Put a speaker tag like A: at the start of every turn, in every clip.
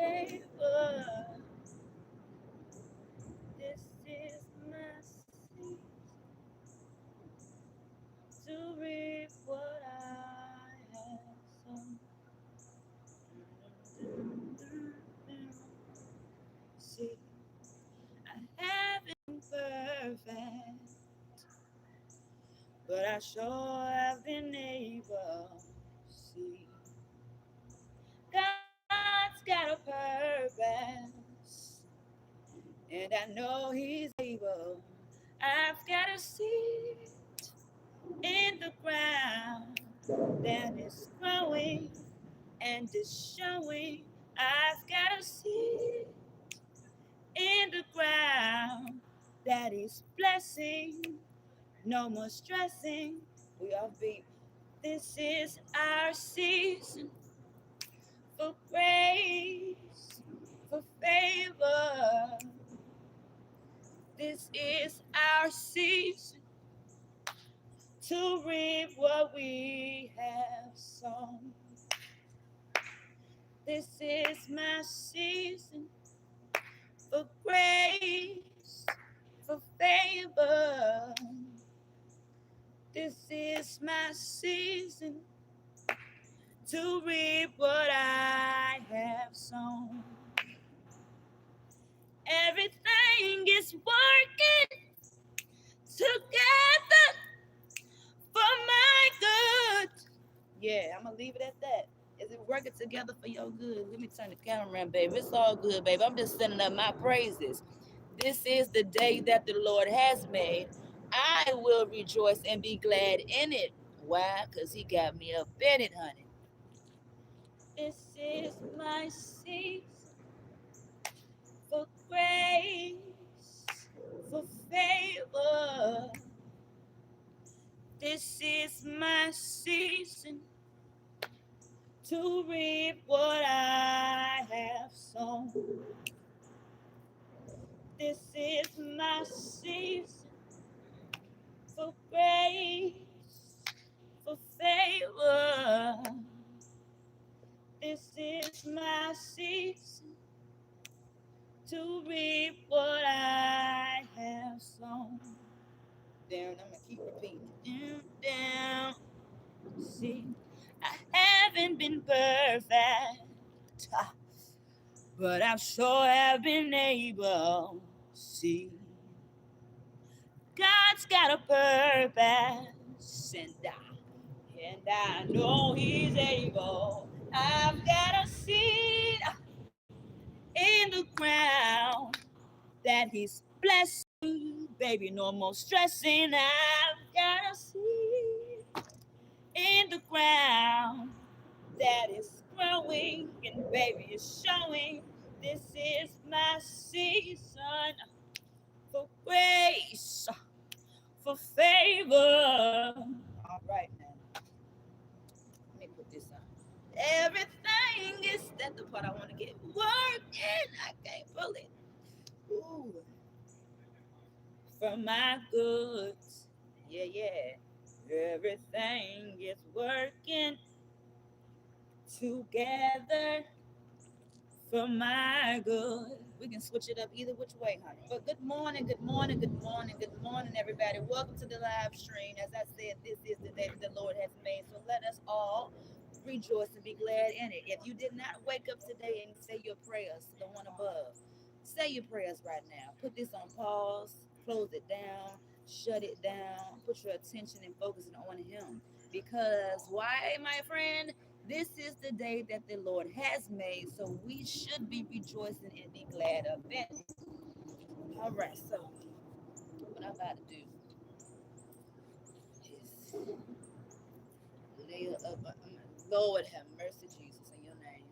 A: favor. This is my season to reap what I have sown. See, I haven't perfect, but I sure have been able. See, God's got a purpose, and I know He's able. I've got a seed in the ground that is growing and is showing. I've got a seed in the ground that is blessing. No more stressing. We all beat. This is our season for grace, for favor. This is our season to reap what we have sown. This is my season for grace, for favor. This is my season to reap what I have sown. Everything is working together for my good. Yeah, I'm gonna leave it at that. Is it working together for your good? Let me turn the camera around, baby. It's all good, baby. I'm just sending up my praises. This is the day that the Lord has made. I will rejoice and be glad in it. Why? Because He got me up in it, honey. This is my season for grace, for favor. This is my season to reap what I have sown. This is my season for grace, for favor. This is my season to reap what I have sown. Down, I'm gonna keep repeating. Down. See, I haven't been perfect, but I sure have been able. See, God's got a purpose, and I know He's able. I've got a seed in the ground that He's blessing, baby. No more stressing. I've got a seed in the ground that is growing, and baby is showing. This is my season for grace, for favor. All right, now let me put this on. Everything is that the part I want to get working. I can't pull it. Ooh, for my goods. Yeah, yeah. Everything is working together for my good. We can switch it up either which way, honey. But good morning, good morning, good morning, good morning, everybody. Welcome to the live stream. As I said, this is the day that the Lord has made. So let us all rejoice and be glad in it. If you did not wake up today and say your prayers to the one above, say your prayers right now. Put this on pause, close it down, shut it down, put your attention and focus on Him. Because why, my friend? This is the day that the Lord has made, so we should be rejoicing and be glad of it. All right, so what I'm about to do is lay up. Lord have mercy, Jesus, in your name.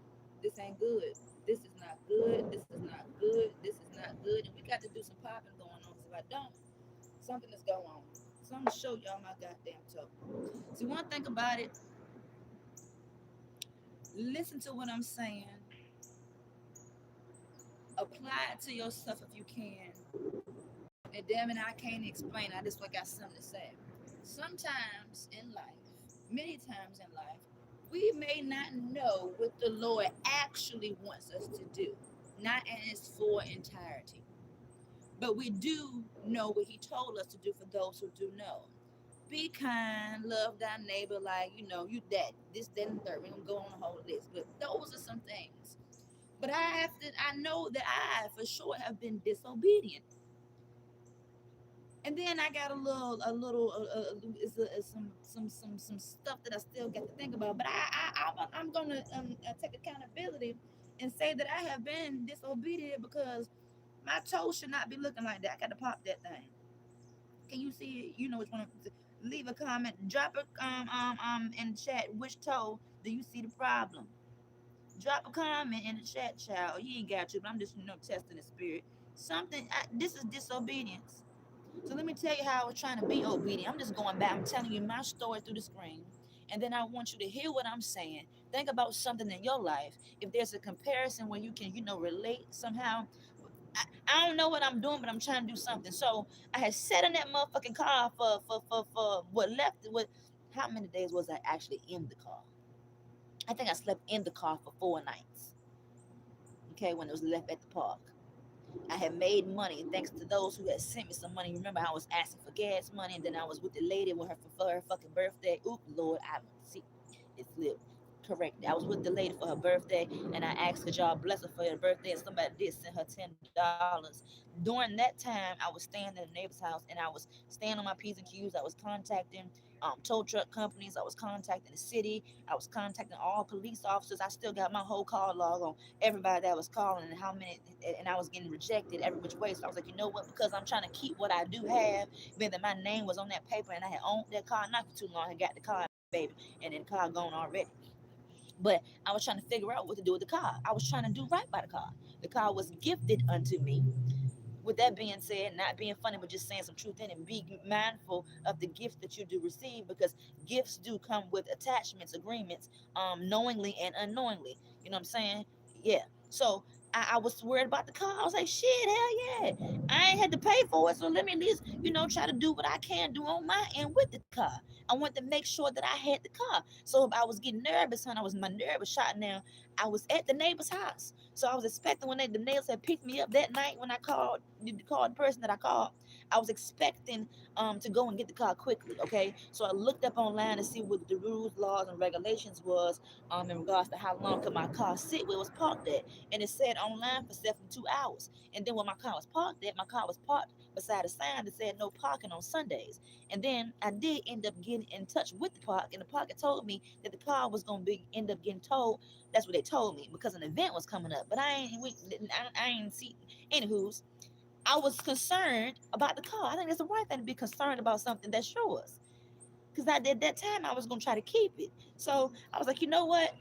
A: This ain't good. This is not good. This is not good. This is not good. And we got to do some popping going on. Because if I don't, something is going on. So I'm going to show y'all my goddamn toe. See, one thing about it, listen to what I'm saying. Apply it to yourself if you can. And damn it, I can't explain. I just got something to say. Sometimes in life, many times in life, we may not know what the Lord actually wants us to do, not in its full entirety, but we do know what He told us to do for those who do know. Be kind, love thy neighbor, like, you that, this, that, and the third. We're going to go on a whole list, but those are some things. But I know that I, for sure, have been disobedient. And then I got some stuff that I still got to think about. But I'm gonna take accountability and say that I have been disobedient because my toe should not be looking like that. I got to pop that thing. Can you see it? You know which one? Leave a comment. Drop a in the chat. Which toe do you see the problem? Drop a comment in the chat, child. You ain't got to, but I'm just testing the spirit. This is disobedience. So let me tell you how I was trying to be obedient. I'm just going back. I'm telling you my story through the screen. And then I want you to hear what I'm saying. Think about something in your life. If there's a comparison where you can, relate somehow. I don't know what I'm doing, but I'm trying to do something. So I had sat in that motherfucking car for what left. How many days was I actually in the car? I think I slept in the car for 4 nights. Okay, when it was left at the park. I had made money thanks to those who had sent me some money. Remember, I was asking for gas money, and then I was with the lady with her for her fucking birthday. Oop, Lord, I see it flipped. Correct. I was with the lady for her birthday, and I asked could y'all bless her for her birthday, and somebody did send her $10. During that time, I was staying in a neighbor's house, and I was staying on my P's and Q's. I was contacting tow truck companies. I was contacting the city. I was contacting all police officers. I still got my whole call log on everybody that was calling and how many, and I was getting rejected every which way. So I was like, you know what? Because I'm trying to keep what I do have, being that my name was on that paper and I had owned that car not for too long. I got the car, baby, and then the car gone already. But I was trying to figure out what to do with the car. I was trying to do right by the car. The car was gifted unto me. With that being said, not being funny, but just saying some truth in it, be mindful of the gifts that you do receive because gifts do come with attachments, agreements, knowingly and unknowingly. You know what I'm saying? Yeah. So I was worried about the car. I was like, shit, hell yeah. I ain't had to pay for it. So let me at least, try to do what I can do on my end with the car. I want to make sure that I had the car. So if I was getting nervous, and my nerve was shot now, I was at the neighbor's house. So I was expecting when the neighbors had picked me up that night when I called the person that I called. I was expecting to go and get the car quickly. Okay, so I looked up online to see what the rules, laws, and regulations was in regards to how long could my car sit where it was parked at, and it said online for 72 hours. And then when my car was parked at, my car was parked beside a sign that said no parking on Sundays. And then I did end up getting in touch with the park, and the park had told me that the car was gonna be end up getting towed. That's what they told me because an event was coming up. But I ain't see. Anywho's, I was concerned about the car. I think it's the right thing to be concerned about something that's yours. Because at that time I was gonna try to keep it. So I was like, you know what?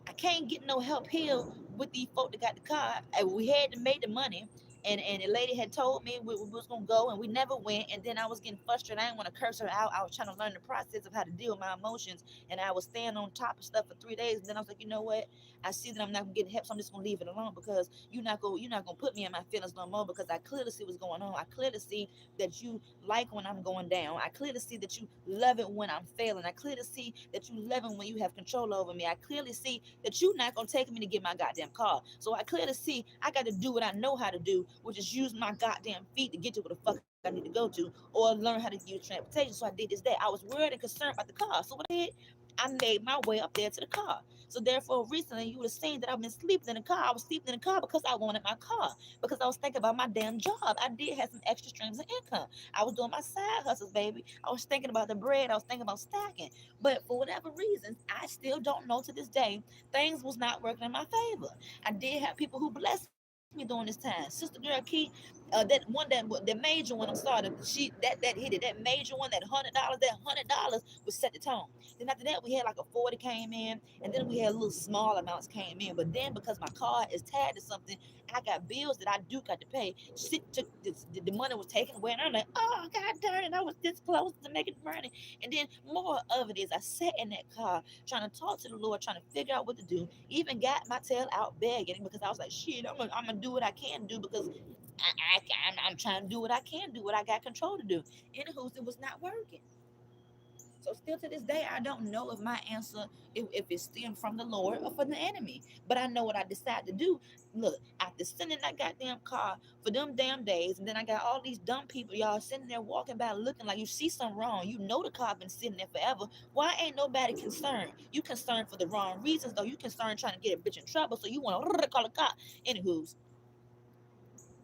A: I can't get no help here with these folk that got the car. And we had to make the money. And the lady had told me we was gonna go and we never went. And then I was getting frustrated. I didn't want to curse her out. I was trying to learn the process of how to deal with my emotions. And I was staying on top of stuff for 3 days. And then I was like, you know what? I see that I'm not gonna get help, so I'm just gonna leave it alone because you're not gonna put me in my feelings no more because I clearly see what's going on. I clearly see that you like when I'm going down. I clearly see that you love it when I'm failing. I clearly see that you love it when you have control over me. I clearly see that you're not gonna take me to get my goddamn car. So I clearly see I got to do what I know how to do, which is use my goddamn feet to get to where the fuck I need to go to, or learn how to use transportation. So I did this day. I was worried and concerned about the car. So what I did, I made my way up there to the car. So therefore, recently you would have seen that I've been sleeping in the car. I was sleeping in the car because I wanted my car, because I was thinking about my damn job. I did have some extra streams of income. I was doing my side hustles, baby. I was thinking about the bread. I was thinking about stacking. But for whatever reasons, I still don't know to this day, things was not working in my favor. I did have people who blessed me during this time. Sister Girl Key, that major one. I'm sorry, that hit it. That major one, that $100 was set the tone. Then after that, we had like a 40 came in, and then we had little small amounts came in. But then because my card is tagged to something, I got bills that I do got to pay. Shit took the money was taken away, and I'm like, oh god darn it, I was this close to making money. And then more of it is I sat in that car trying to talk to the Lord, trying to figure out what to do. Even got my tail out begging because I was like, shit, I'm gonna do what I can do because I'm trying to do what I can do, what I got control to do. Anywho, it was not working. So still to this day, I don't know if my answer, if it's stemmed from the Lord or from the enemy. But I know what I decided to do. Look, after sitting in that goddamn car for them damn days, and then I got all these dumb people, y'all sitting there walking by looking like you see something wrong. You know the car been sitting there forever. Why ain't nobody concerned? You concerned for the wrong reasons, though. You concerned trying to get a bitch in trouble, so you want to call a cop. Anywho's,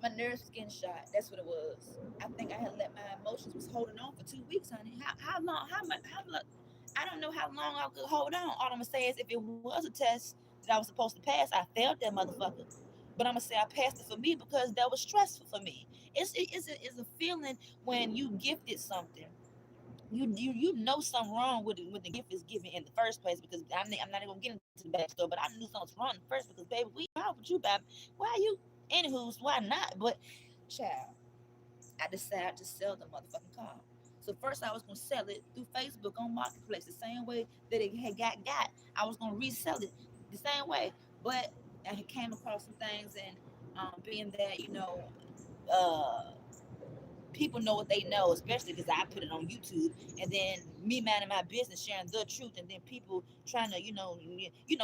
A: my nerves was getting shot. That's what it was. I think I had let my emotions was holding on for 2 weeks, honey. How long? How much? How long? I don't know how long I could hold on. All I'm gonna say is, if it was a test that I was supposed to pass, I failed that motherfucker. But I'm gonna say I passed it for me because that was stressful for me. It's a feeling when you gifted something. You know something wrong with it when the gift is given in the first place, because I'm not even gonna get into the backstory, but I knew something was wrong in the first, because baby, we proud with you, baby. Why you? Anywho's, why not? But child, I decided to sell the motherfucking car. So first I was gonna sell it through Facebook on Marketplace, the same way that it had got. I was gonna resell it the same way, but I had came across some things, and being that uh people know what they know, especially because I put it on YouTube, and then me minding my business, sharing the truth, and then people trying to,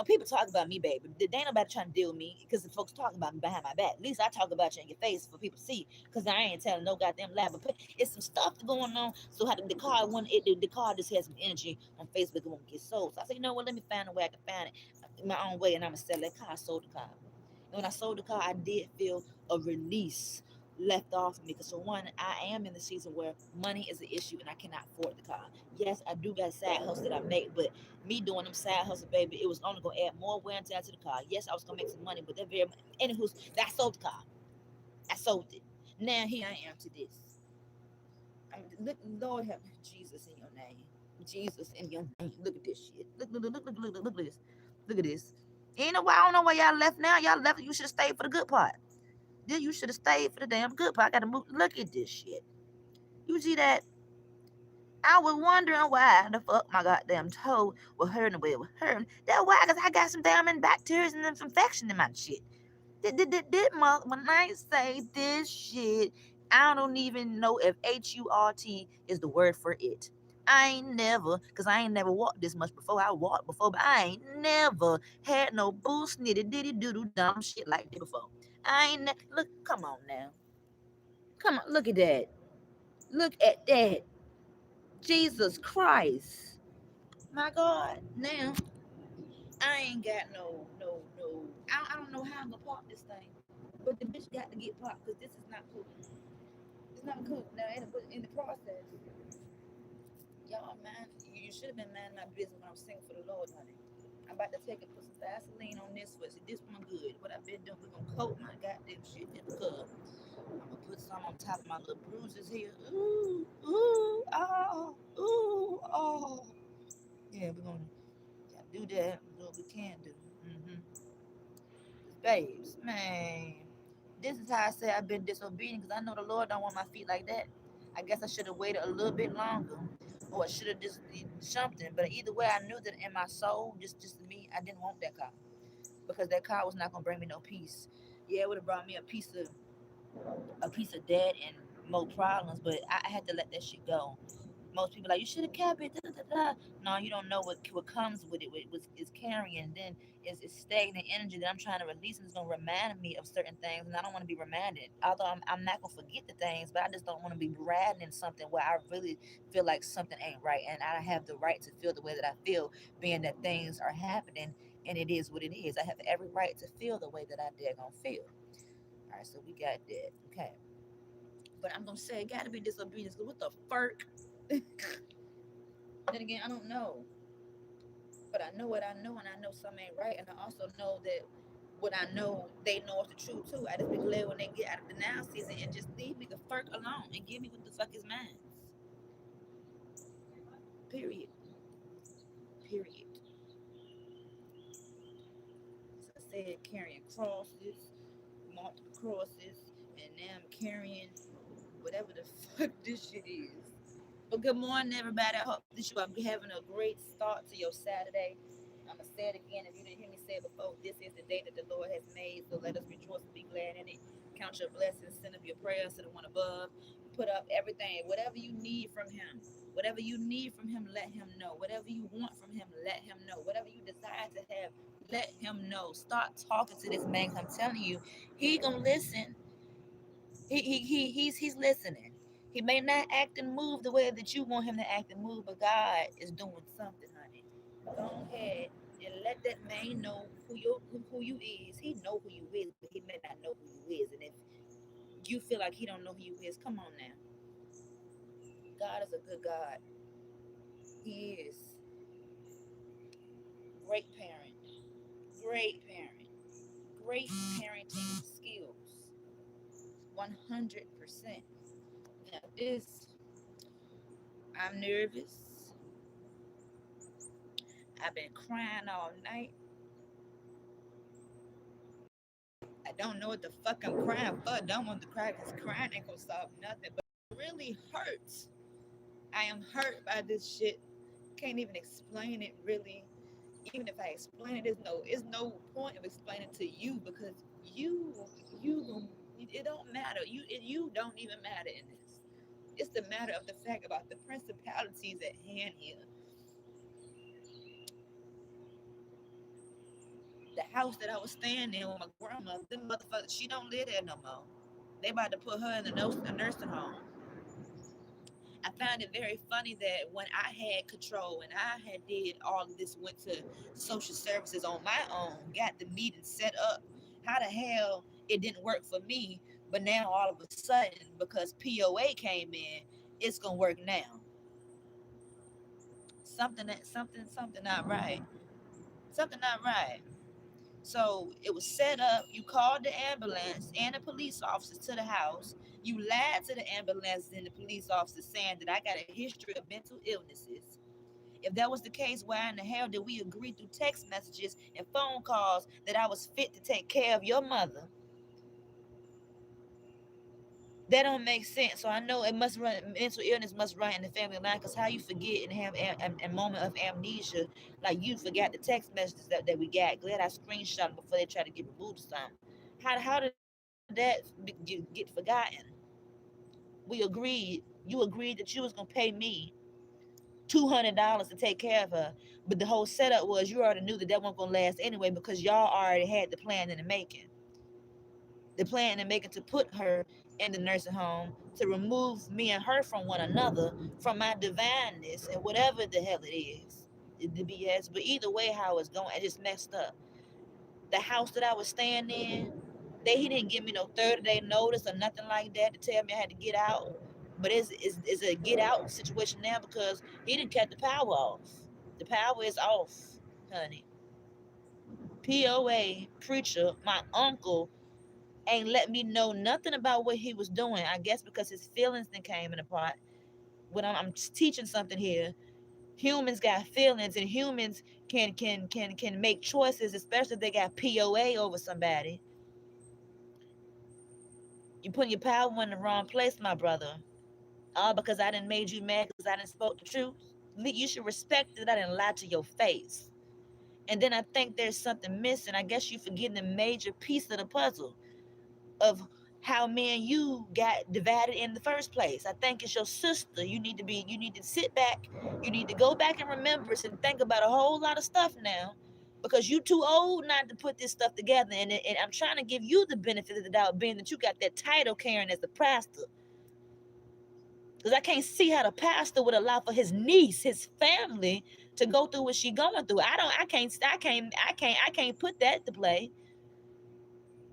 A: people talk about me, baby. There ain't nobody trying to deal with me because the folks talking about me behind my back. At least I talk about you in your face for people to see, because I ain't telling no goddamn lie. But it's some stuff going on. So how the car the car just has some energy on Facebook, it won't get sold. So I said, you know what? Let me find a way I can find it my own way, and I'm gonna sell that car. I sold the car. And when I sold the car, I did feel a release left off me, because for one, I am in the season where money is an issue and I cannot afford the car. Yes, I do got side hustles that I make, but me doing them side hustles, baby, it was only gonna add more wear and tear to the car. Yes, I was gonna make some money, but that very anywho's, I sold the car. I sold it. Now here I am to this. Look, Lord have Jesus in your name. Jesus in your name. Look at this shit. Look at this. Look at this. Ain't no why I don't know why y'all left now. Y'all left. You should have stayed for the good part. Then you should have stayed for the damn good part. I gotta move. Look at this shit. You see that? I was wondering why the fuck my goddamn toe was hurting the way it was hurting. That's why, because I got some damn bacteria and some infection in my shit. When I say this shit, I don't even know if HURT is the word for it. Because I ain't never walked this much before. I walked before, but I ain't never had no boo snitty diddy doodle dumb shit like that before. Look, come on now. Come on, look at that. Look at that. Jesus Christ. My God. Now, I ain't got no. I don't know how I'm gonna park this thing. But the bitch got to get parked, because this is not cool. It's not cool. Now, in the process, y'all, man, you should have been minding my business when I'm singing for the Lord, honey. I'm about to take and put some Vaseline on this foot. See, this one good. What I've been doing, we're gonna coat my goddamn shit in the cup. I'm gonna put some on top of my little bruises here. Ooh, ooh, oh, ooh, oh. Yeah, we're gonna do that. Do what we can do. Mm-hmm. Babes, man, this is how I say I've been disobedient, because I know the Lord don't want my feet like that. I guess I should have waited a little bit longer, or I should have just did something. But either way, I knew that in my soul, just me, I didn't want that car, because that car was not gonna bring me no peace. Yeah, it would have brought me a piece of debt and more problems, but I had to let that shit go. Most people like, you should have kept it. Da, da, da, da. No, you don't know what comes with it. What is carrying. Then is stagnant energy that I'm trying to release, and it's gonna remind me of certain things, and I don't want to be reminded. Although I'm not gonna forget the things, but I just don't want to be riding in something where I really feel like something ain't right, and I have the right to feel the way that I feel, being that things are happening, and it is what it is. I have every right to feel the way that I dare gonna feel. All right, so we got that. Okay, but I'm gonna say it gotta be disobedience. 'Cause what the fuck? Then again, I don't know. But I know what I know, and I know something ain't right. And I also know that what I know, they know it's the truth too. I just be glad when they get out of the now season and just leave me the fuck alone and give me what the fuck is mine. Period. Period. As I said, carrying crosses, multiple crosses, and now I'm carrying whatever the fuck this shit is. But good morning, everybody. I hope that you are having a great start to your Saturday. I'm going to say it again. If you didn't hear me say it before, this is the day that the Lord has made. So let us rejoice and be glad in it. Count your blessings, send up your prayers to the one above. Put up everything, whatever you need from Him. Whatever you need from him, let him know. Whatever you want from him, let him know. Whatever you desire to have, let him know. Start talking to this man. I'm telling you, he gonna listen. He's listening. He may not act and move the way that you want him to act and move, but God is doing something, honey. Go ahead and let that man know who you is. He know who you is, but he may not know who you is. And if you feel like he don't know who you is, come on now. God is a good God. He is great parent, great parent, great parenting skills, 100%. Now this, I'm nervous. I've been crying all night. I don't know what the fuck I'm crying for. I don't want to cry because crying ain't gonna solve nothing. But it really hurts. I am hurt by this shit. Can't even explain it really. Even if I explain it, there's no point of explaining to you because you it don't matter. You don't even matter in this. It's the matter of the fact about the principalities at hand here. The house that I was staying in with my grandma, them motherfuckers, she don't live there no more. They about to put her in the nursing home. I find it very funny that when I had control and I had did all of this, went to social services on my own, got the meeting set up, how the hell it didn't work for me, but now all of a sudden because POA came in, it's gonna work now. Something not right. Something not right. So it was set up. You called the ambulance and the police officers to the house. You lied to the ambulance and the police officers saying that I got a history of mental illnesses. If that was the case, why in the hell did we agree through text messages and phone calls that I was fit to take care of your mother? That don't make sense. So I know it must run. Mental illness must run in the family line. Cause how you forget and have a moment of amnesia, like you forgot the text messages that we got. Glad I screenshot them before they try to get removed or something. How did that get forgotten? We agreed. You agreed that you was gonna pay me $200 to take care of her, but the whole setup was you already knew that that wasn't gonna last anyway because y'all already had the plan in the making. The plan in making to put her in the nursing home to remove me and her from one another, from my divineness and whatever the hell it is, the BS. But either way, how it's going, it just messed up. The house that I was staying in, he didn't give me no 30-day notice or nothing like that to tell me I had to get out. But it's a get out situation now because he didn't cut the power off. The power is off, honey. POA preacher, my uncle, ain't let me know nothing about what he was doing. I guess because his feelings then came in apart. When I'm teaching something here, humans got feelings and humans can make choices, especially if they got POA over somebody. You putting your power in the wrong place, my brother. All because I didn't made you mad because I didn't spoke the truth. You should respect that I didn't lie to your face. And then I think there's something missing. I guess you're forgetting a major piece of the puzzle of how me and you got divided in the first place. I think it's your sister. You need to sit back. You need to go back and remember and think about a whole lot of stuff now. Because you too old not to put this stuff together. And I'm trying to give you the benefit of the doubt, being that you got that title carrying as the pastor. Because I can't see how the pastor would allow for his niece, his family, to go through what she going through. I can't put that to play.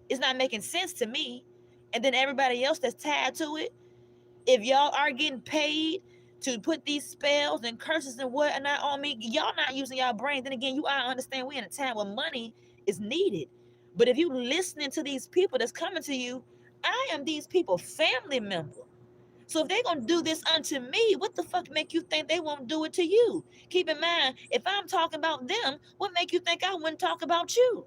A: It's not making sense to me. And then everybody else that's tied to it, if y'all are getting paid to put these spells and curses and whatnot on me, y'all not using y'all brain. Then again, I understand we're in a time where money is needed. But if you listening to these people that's coming to you, I am these people family member. So if they're gonna do this unto me, what the fuck make you think they won't do it to you? Keep in mind, if I'm talking about them, what make you think I wouldn't talk about you?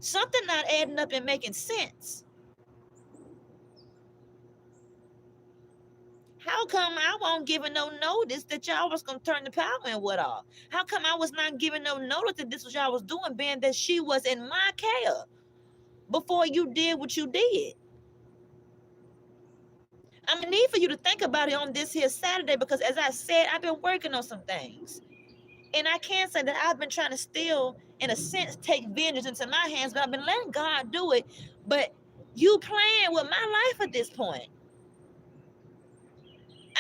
A: Something not adding up and making sense. How come I won't giving no notice that y'all was gonna turn the power and what off? How come I was not giving no notice that this was y'all was doing, being that she was in my care before you did what you did? I'm gonna need for you to think about it on this here Saturday, because as I said, I've been working on some things. And I can't say that I've been trying to still, in a sense, take vengeance into my hands, but I've been letting God do it. But you playing with my life at this point.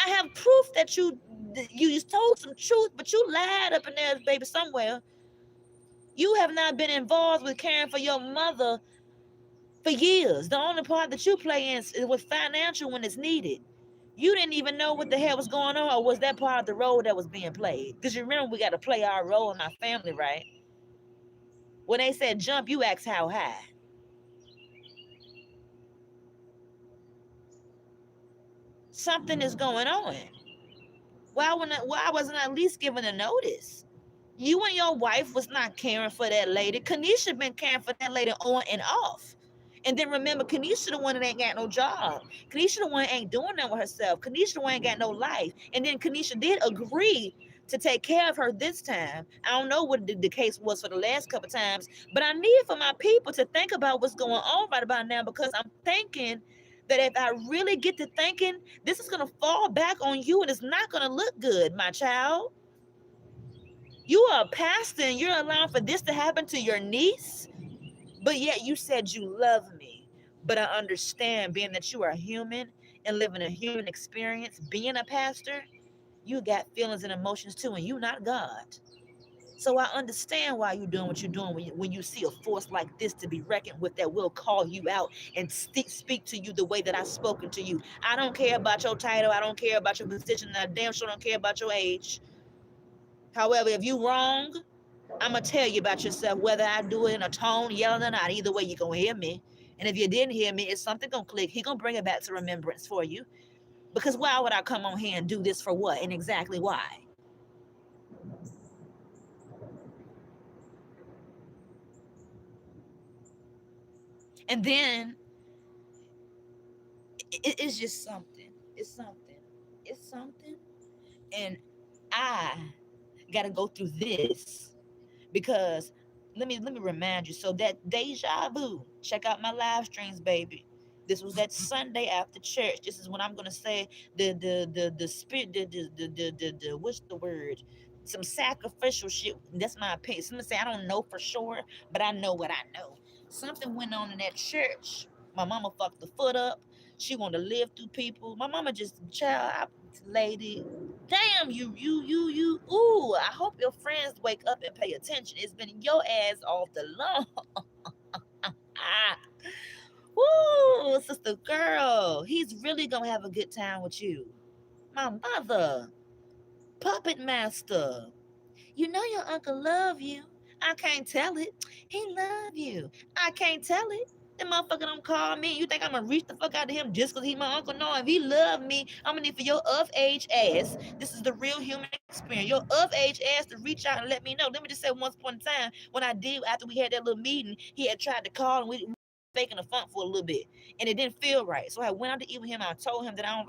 A: I have proof that you told some truth, but you lied up in there, baby, somewhere. You have not been involved with caring for your mother for years. The only part that you play in is with financial when it's needed. You didn't even know what the hell was going on, or was that part of the role that was being played? Because you remember, we got to play our role in our family, right? When they said jump, you asked how high. Something is going on. Why wasn't I at least given a notice? You and your wife was not caring for that lady. Kanisha been caring for that lady on and off. And then remember, Kanisha the one that ain't got no job. Kanisha the one that ain't doing that with herself. Kanisha the one ain't got no life. And then Kanisha did agree to take care of her this time. I don't know what the case was for the last couple times, but I need for my people to think about what's going on right about now, because I'm thinking that if I really get to thinking, this is going to fall back on you and it's not going to look good, my child. You are a pastor and you're allowing for this to happen to your niece, but yet you said you love me. But I understand, being that you are human and living a human experience, being a pastor, you got feelings and emotions too, and you not God. So I understand why you're doing what you're doing when you see a force like this to be reckoned with, that will call you out and speak to you the way that I've spoken to you. I don't care about your title. I don't care about your position. And I damn sure don't care about your age. However, if you wrong, I'm going to tell you about yourself, whether I do it in a tone, yelling or not. Either way, you're going to hear me. And if you didn't hear me, it's something going to click. He going to bring it back to remembrance for you. Because why would I come on here and do this for what? And exactly why? And then it's just something. It's something. It's something. And I got to go through this, because let me remind you. So that deja vu, check out my live streams, baby. This was that Sunday after church. This is when I'm gonna say the spirit, the what's the word? Some sacrificial shit. That's my opinion. Someone say I don't know for sure, but I know what I know. Something went on in that church. My mama fucked the foot up. She wanted to live through people. My mama just, child, lady, damn, you. Ooh, I hope your friends wake up and pay attention. It's been your ass off the lawn. Ah, woo, sister girl, he's really gonna have a good time with you. My mother, puppet master. You know your uncle love you. I can't tell it. He love you. I can't tell it. That motherfucker don't call me. You think I'm gonna reach the fuck out to him just because he my uncle? No, if he love me, I'm gonna need for your of age ass. This is the real human experience. Your of age ass to reach out and let me know. Let me just say, once upon a time, when I did, after we had that little meeting, he had tried to call and we faking the funk for a little bit, and it didn't feel right. So I went out to eat with him. I told him that I don't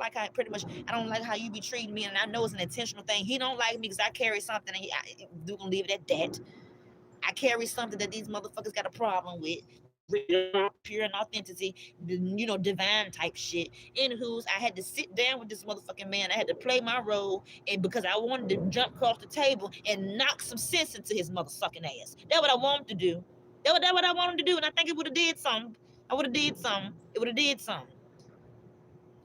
A: like how you be treating me, and I know it's an intentional thing. He don't like me because I carry something, and we're gonna leave it at that. I carry something that these motherfuckers got a problem with. Pure and authenticity, divine type shit. Anywho's, I had to sit down with this motherfucking man. I had to play my role, and because I wanted to jump across the table and knock some sense into his motherfucking ass. That's what I wanted to do. That's what I wanted to do, and I think it would have did something. I would have did something. It would have did something.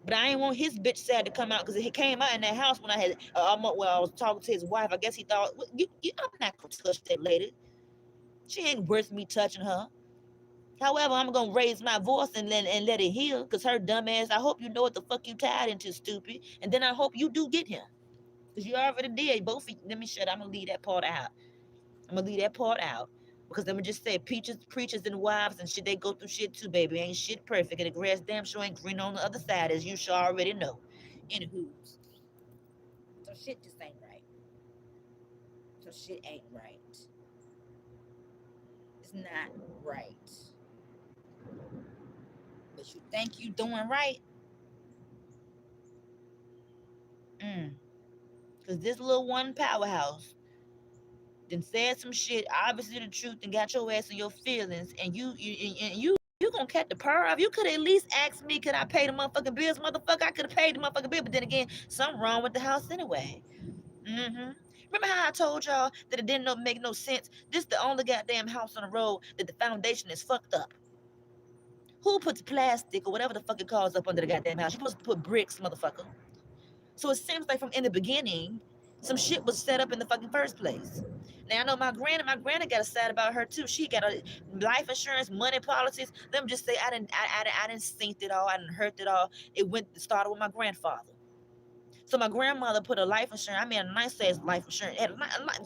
A: But I ain't want his bitch sad to come out, because he came out in that house when I had when I was talking to his wife. I guess he thought, well, I'm not gonna touch that lady. She ain't worth me touching her. However, I'm gonna raise my voice and let it heal, because her dumb ass, I hope you know what the fuck you tied into, stupid. And then I hope you do get him. Because you already did. Both of you, let me shut up. I'm gonna leave that part out. I'm gonna leave that part out. Because let me just say, preachers and wives and shit, they go through shit too, baby. Ain't shit perfect. And the grass damn sure ain't green on the other side, as you sure already know. Anywho. So shit just ain't right. So shit ain't right. It's not right. But you think you doing right? Because this little one powerhouse then said some shit, obviously the truth, and got your ass in your feelings, and you You gonna cut the pearl off? You could at least ask me, could I pay the motherfucking bills, motherfucker? I could have paid the motherfucking bill, but then again, something wrong with the house anyway. Mm-hmm. Remember how I told y'all that it didn't make no sense? This the only goddamn house on the road that the foundation is fucked up. Who puts plastic or whatever the fuck it calls up under the goddamn house? You're supposed to put bricks, motherfucker. So it seems like from in the beginning, some shit was set up in the fucking first place. Now I know my granny got a sad about her too. She got a life insurance, money policies. Let me just say I didn't sink it all, I didn't hurt it all. It started with my grandfather. So my grandmother put a life insurance. I mean, a nice ass life insurance. Had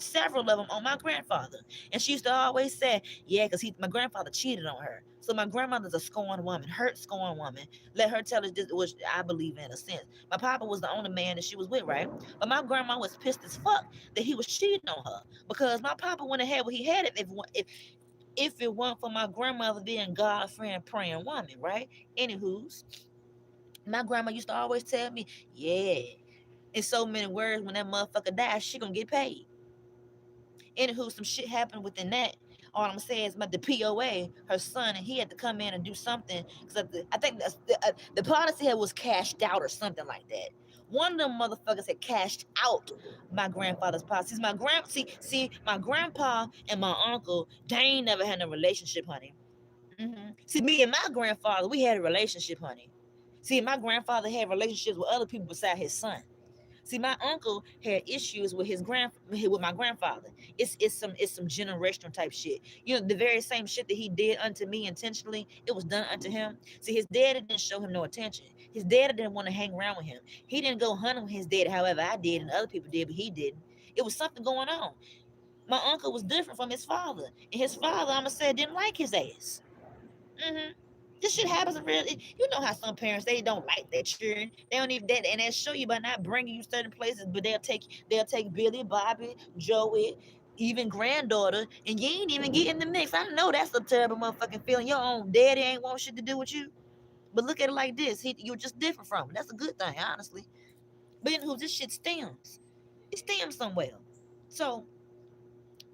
A: several of them on my grandfather, and she used to always say, "Yeah," because my grandfather cheated on her. So my grandmother's a scorned woman, hurt scorned woman. Let her tell us this, which I believe in a sense. My papa was the only man that she was with, right? But my grandma was pissed as fuck that he was cheating on her because my papa went ahead what he had if it weren't for my grandmother being God friend praying woman, right? Anywho's, my grandma used to always tell me, "Yeah." In so many words, when that motherfucker dies, she gonna get paid. Anywho, some shit happened within that. All I'm saying is, the POA, her son, and he had to come in and do something because I think the policy had was cashed out or something like that. One of them motherfuckers had cashed out my grandfather's policy. My grandpa and my uncle, they ain't never had a relationship, honey. See, me and my grandfather, we had a relationship, honey. See, my grandfather had relationships with other people besides his son. See, my uncle had issues with with my grandfather. It's some generational type shit. You know, the very same shit that he did unto me intentionally, it was done unto him. See, his daddy didn't show him no attention. His daddy didn't want to hang around with him. He didn't go hunting with his daddy, however I did and other people did, but he didn't. It was something going on. My uncle was different from his father, and his father, I'ma say, didn't like his ass. Mm-hmm. This shit happens in real. You know how some parents they don't like their children. They don't even that, and they'll show you by not bringing you certain places. But they'll take Billy, Bobby, Joey, even granddaughter, and you ain't even get in the mix. I know that's a terrible motherfucking feeling. Your own daddy ain't want shit to do with you. But look at it like this: you're just different from him. That's a good thing, honestly. But anywho, this shit stems. It stems somewhere. So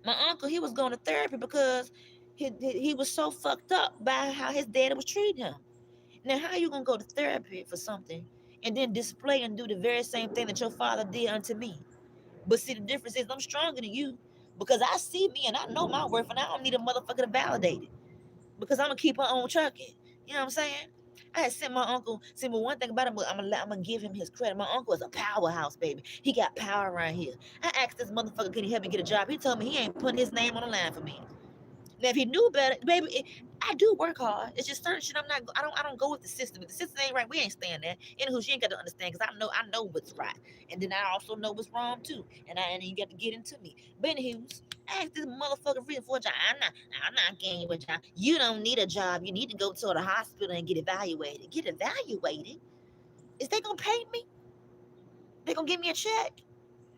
A: my uncle, he was going to therapy because he was so fucked up by how his daddy was treating him. Now, how you gonna go to therapy for something and then display and do the very same thing that your father did unto me? But see, the difference is I'm stronger than you because I see me and I know my worth, and I don't need a motherfucker to validate it because I'm gonna keep on trucking. You know what I'm saying? I had sent my uncle. See, but one thing about him, I'm gonna give him his credit. My uncle is a powerhouse, baby. He got power around here. I asked this motherfucker, can he help me get a job? He told me he ain't putting his name on the line for me. Now, if he knew better, baby, I do work hard. It's just certain shit I'm not. I don't go with the system. If the system ain't right, we ain't staying there. Anywho, she ain't got to understand because I know what's right, and then I also know what's wrong too. And you got to get into me. But anywho, I asked this motherfucker reason for a job. I'm not getting you a job. You don't need a job. You need to go to the hospital and get evaluated. Get evaluated? Is they gonna pay me? They gonna give me a check?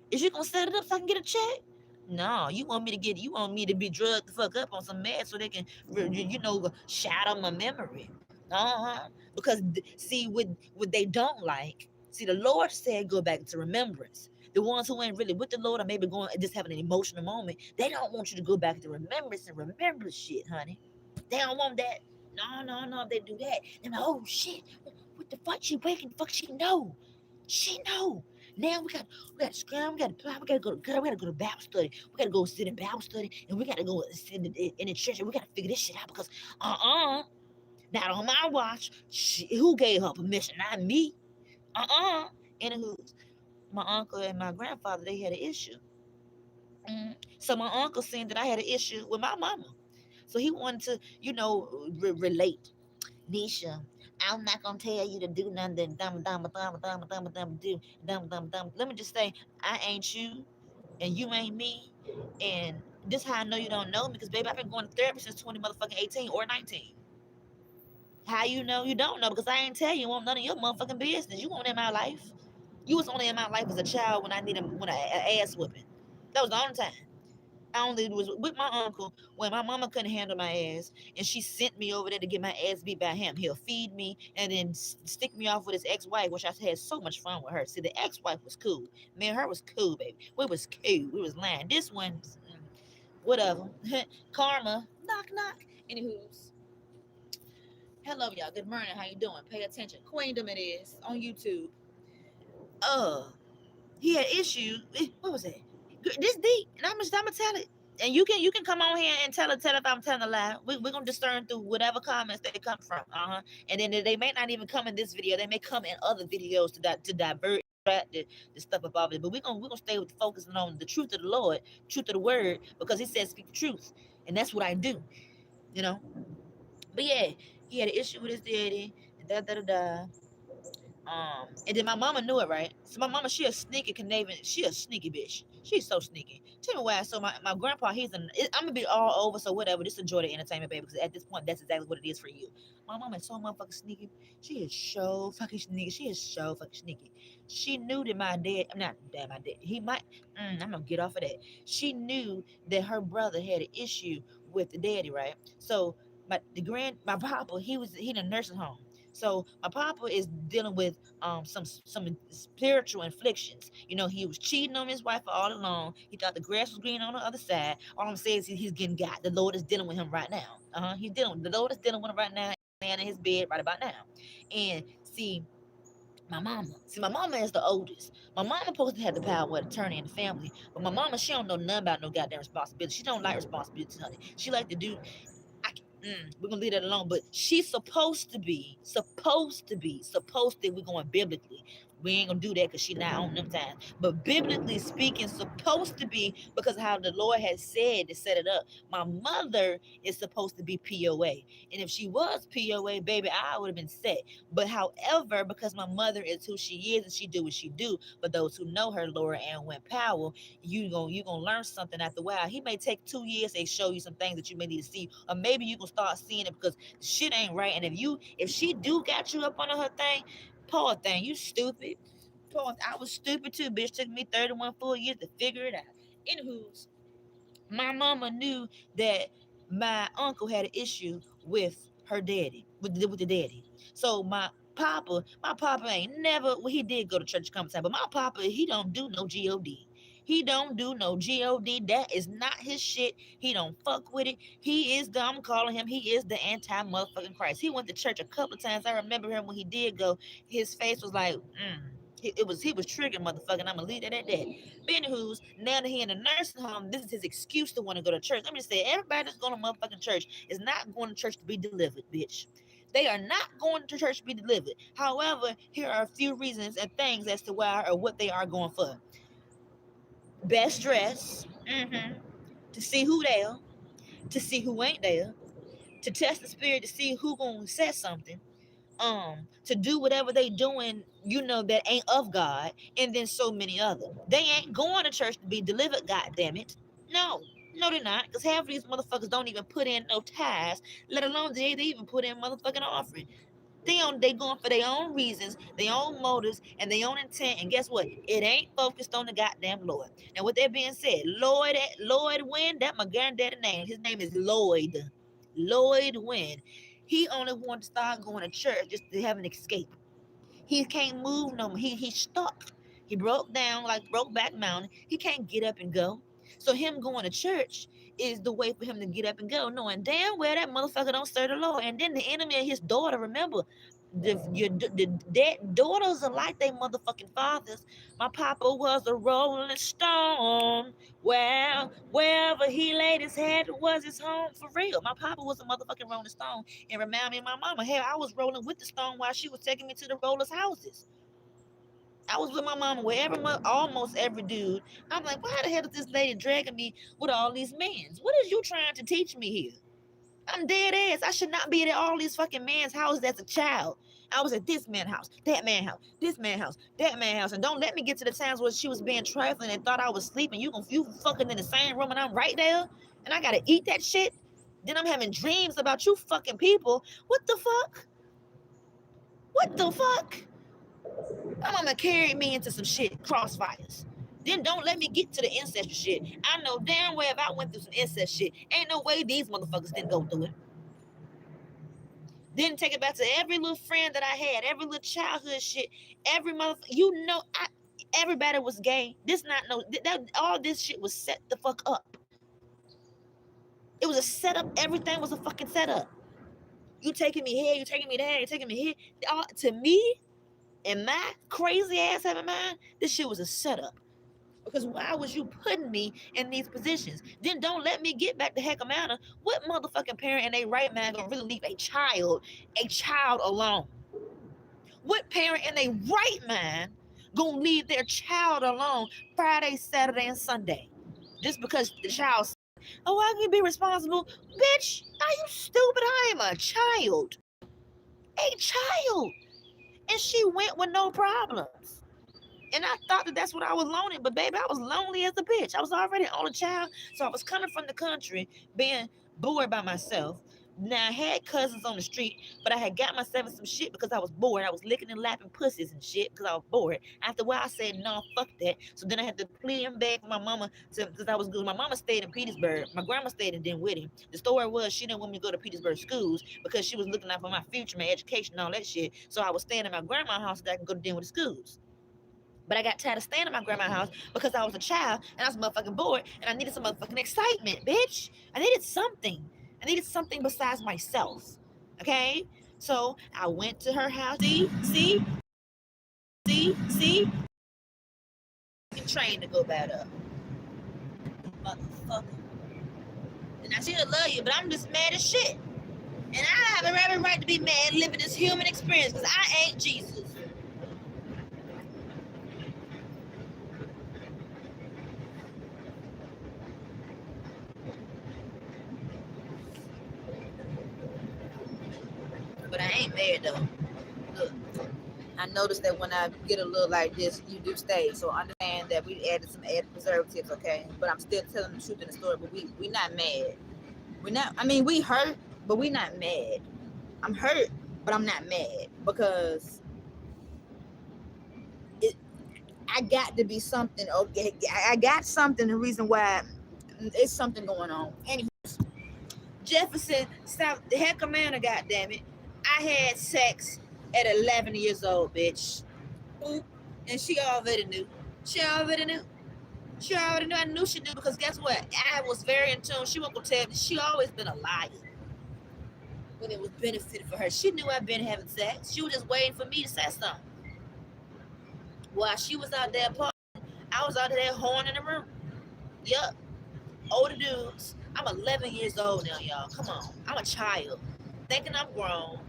A: Is you gonna set it up so I can get a check? No, you want me to be drugged the fuck up on some meds so they can, shatter my memory. Uh-huh. Because see, what they don't like, see, the Lord said go back to remembrance. The ones who ain't really with the Lord or maybe going just having an emotional moment, they don't want you to go back to remembrance and remember shit, honey. They don't want that. No, no, no. If they do that, then oh shit, what the fuck? She waking? Fuck, she know. She know. Now we got to scram. We got to go to girl. We got to go to Bible study. We got to go sit in Bible study, and we got to go sit in the church, and we got to figure this shit out because not on my watch. Who gave her permission? Not me. Anywho, my uncle and my grandfather they had an issue. So my uncle seen that I had an issue with my mama. So he wanted to, relate. Nisha, I'm not gonna tell you to do nothing. Do dumb. Let me just say, I ain't you, and you ain't me, and this how I know you don't know me because baby, I've been going to therapy since 20 motherfucking 18 or 19. How you know you don't know? Because I ain't tell you want none of your motherfucking business. You weren't in my life. You was only in my life as a child when I needed when I ass whipping. That was the only time. I only was with my uncle when my mama couldn't handle my ass, and she sent me over there to get my ass beat by him. He'll feed me and then stick me off with his ex-wife, which I had so much fun with her. See, the ex-wife was cool. Me and her was cool, baby. We was cool. We was lying. This one, whatever. Karma. Knock knock. Anywho's. Hello, y'all. Good morning. How you doing? Pay attention. Queendom it is on YouTube. He had issues. What was it? This deep, and I'm gonna tell it. And you can come on here and tell if I'm telling a lie. We're gonna discern through whatever comments they come from. And then they may not even come in this video. They may come in other videos to divert the stuff above it. But we're gonna stay with focusing on the truth of the Lord, truth of the word, because He says speak the truth, and that's what I do. You know. But yeah, he had an issue with his daddy. And da da da da. And then my mama knew it, right? So my mama, she a sneaky conniving, she a sneaky bitch. She's so sneaky. Tell me why. So my grandpa, I'm gonna be all over. So whatever, just enjoy the entertainment, baby. Because at this point, that's exactly what it is for you. My mama is so motherfucking sneaky. She is so fucking sneaky. She is so fucking sneaky. She knew that my dad, I'm not dad, my dad. He might. I'm gonna get off of that. She knew that her brother had an issue with the daddy, right? So my papa, he in a nursing home. So my papa is dealing with some spiritual inflictions. You know, he was cheating on his wife for all along. He thought the grass was green on the other side. All I'm saying is he's getting got. The Lord is dealing with him right now. The Lord is dealing with him right now, laying in his bed right about now. And my mama is the oldest. My mama supposed to have the power of attorney in the family, but my mama, she don't know nothing about no goddamn responsibility. She don't like responsibility, honey. She like to do we're gonna leave that alone. But she's supposed to. We're going biblically. We ain't gonna do that because she's not on them times. But biblically speaking, supposed to be because how the Lord has said to set it up. My mother is supposed to be POA, and if she was POA, baby, I would have been set. But however, because my mother is who she is and she do what she do, for those who know her, Laura Ann Went Powell, you gonna learn something after a while. He may take 2 years to show you some things that you may need to see, or maybe you gonna start seeing it because shit ain't right. And if she do got you up under her thing, poor thing, you stupid. I was stupid too, bitch. Took me 31 full years to figure it out. Anywho's, my mama knew that my uncle had an issue with her daddy, with the daddy. So my papa ain't never. Well, he did go to church a couple times, but my papa, he don't do no God. He don't do no God. That is not his shit. He don't fuck with it. He is the, I'm calling him, he is the anti motherfucking Christ. He went to church a couple of times. I remember him when he did go. His face was like, he was triggered, motherfucker. And I'm gonna leave it at that. But anywho's, now that he in a nursing home, this is his excuse to want to go to church. Let me just say, everybody that's going to motherfucking church is not going to church to be delivered, bitch. They are not going to church to be delivered. However, here are a few reasons and things as to why or what they are going for. Best dress, to see who there, to see who ain't there, to test the spirit to see who gonna say something, to do whatever they doing, that ain't of God, and then so many other. They ain't going to church to be delivered, god damn it. No, no, they're not, because half of these motherfuckers don't even put in no tithes, let alone they even put in motherfucking offering. They going for their own reasons, their own motives, and their own intent. And guess what? It ain't focused on the goddamn Lord. Now, with that being said, Lloyd Wynn, that my granddaddy name. His name is Lloyd. Lloyd Wynn. He only wanted to start going to church just to have an escape. He can't move no more. He's stuck. He broke down like Brokeback Mountain. He can't get up and go. So him going to church is the way for him to get up and go, knowing damn well that motherfucker don't serve the Lord. And then the enemy of his daughter, remember, the daughters are like they motherfucking fathers. My papa was a rolling stone. Well, wherever he laid his head was his home for real. My papa was a motherfucking rolling stone and remind me of my mama. Hell, I was rolling with the stone while she was taking me to the rollers' houses. I was with my mama with almost every dude. I'm like, why the hell is this lady dragging me with all these men? What is you trying to teach me here? I'm dead ass. I should not be at all these fucking men's houses as a child. I was at this man house, that man house, this man house, that man house. And don't let me get to the times where she was being trifling and thought I was sleeping. You fucking in the same room and I'm right there. And I gotta eat that shit. Then I'm having dreams about you fucking people. What the fuck? What the fuck? My mama carried me into some shit, crossfires. Then don't let me get to the ancestral shit. I know damn well if I went through some incest shit, ain't no way these motherfuckers didn't go through it. Then take it back to every little friend that I had, every little childhood shit, every motherfucker. Everybody was gay. This not no that all this shit was set the fuck up. It was a setup. Everything was a fucking setup. You taking me here, you taking me there, you taking me here. To me, and my crazy ass having mind, this shit was a setup. Because why was you putting me in these positions? Then don't let me get back to heck amount. What motherfucking parent in their right mind gonna really leave a child alone? What parent in their right mind gonna leave their child alone Friday, Saturday, and Sunday? Just because the child, oh, I can be responsible. Bitch, are you stupid? I am a child. A child. And she went with no problems. And I thought that that's what I was lonely, but baby, I was lonely as a bitch. I was already an only child, so I was coming from the country, being bored by myself. Now I had cousins on the street, but I had got myself in some shit because I was bored. I was licking and lapping pussies and shit because I was bored. After a while, I said, no, fuck that. So then I had to plead and beg for my mama because I was good. My mama stayed in Petersburg. My grandma stayed in Dinwiddie. The story was she didn't want me to go to Petersburg schools because she was looking out for my future, my education, and all that shit. So I was staying in my grandma's house so that I can go to Dinwiddie schools. But I got tired of staying in my grandma's house because I was a child and I was motherfucking bored and I needed some motherfucking excitement, bitch. I needed something. I needed something besides myself. Okay? So I went to her house. See? Train to go back up. Motherfucker. And I still love you, but I'm just mad as shit. And I have every right to be mad living this human experience because I ain't Jesus. But I ain't mad though. Look, I noticed that when I get a little like this, you do stay. So understand that we added some added preservatives, okay? But I'm still telling the truth in the story. But we not mad. We're not. I mean, we hurt, but we not mad. I'm hurt, but I'm not mad because I got to be something. Okay, I got something. The reason why it's something going on. Anyway, Jefferson, South the heck of man, goddamn it. I had sex at 11 years old, bitch. Oop. And she already knew. She already knew. She already knew. I knew she knew because guess what? I was very in tune. She won't go tell me. She always been a liar. When it was benefited for her. She knew I'd been having sex. She was just waiting for me to say something. While she was out there partying, I was out there horn in the room. Yup. Older dudes. I'm 11 years old now, y'all. Come on. I'm a child. Thinking I'm grown.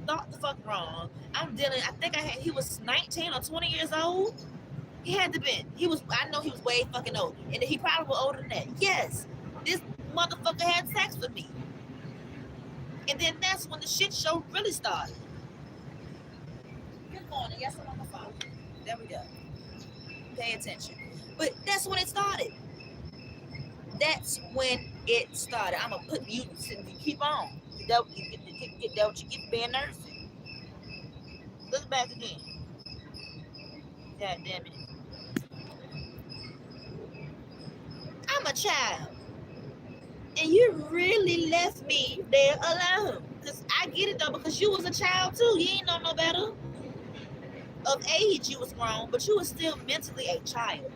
A: Thought the fuck wrong. I'm dealing. I think he was 19 or 20 years old. He had to be. I know he was way fucking old. And he probably was older than that. Yes. This motherfucker had sex with me. And then that's when the shit show really started. Good morning. Yes, I'm on the phone. There we go. Pay attention. But that's when it started. That's when it started. I'm gonna put mutants and keep on. Get that what you get being nursing. Look back again. God damn it. I'm a child. And you really left me there alone. Because I get it though, because you was a child too. You ain't know no better. Of age you was grown, but you was still mentally a child.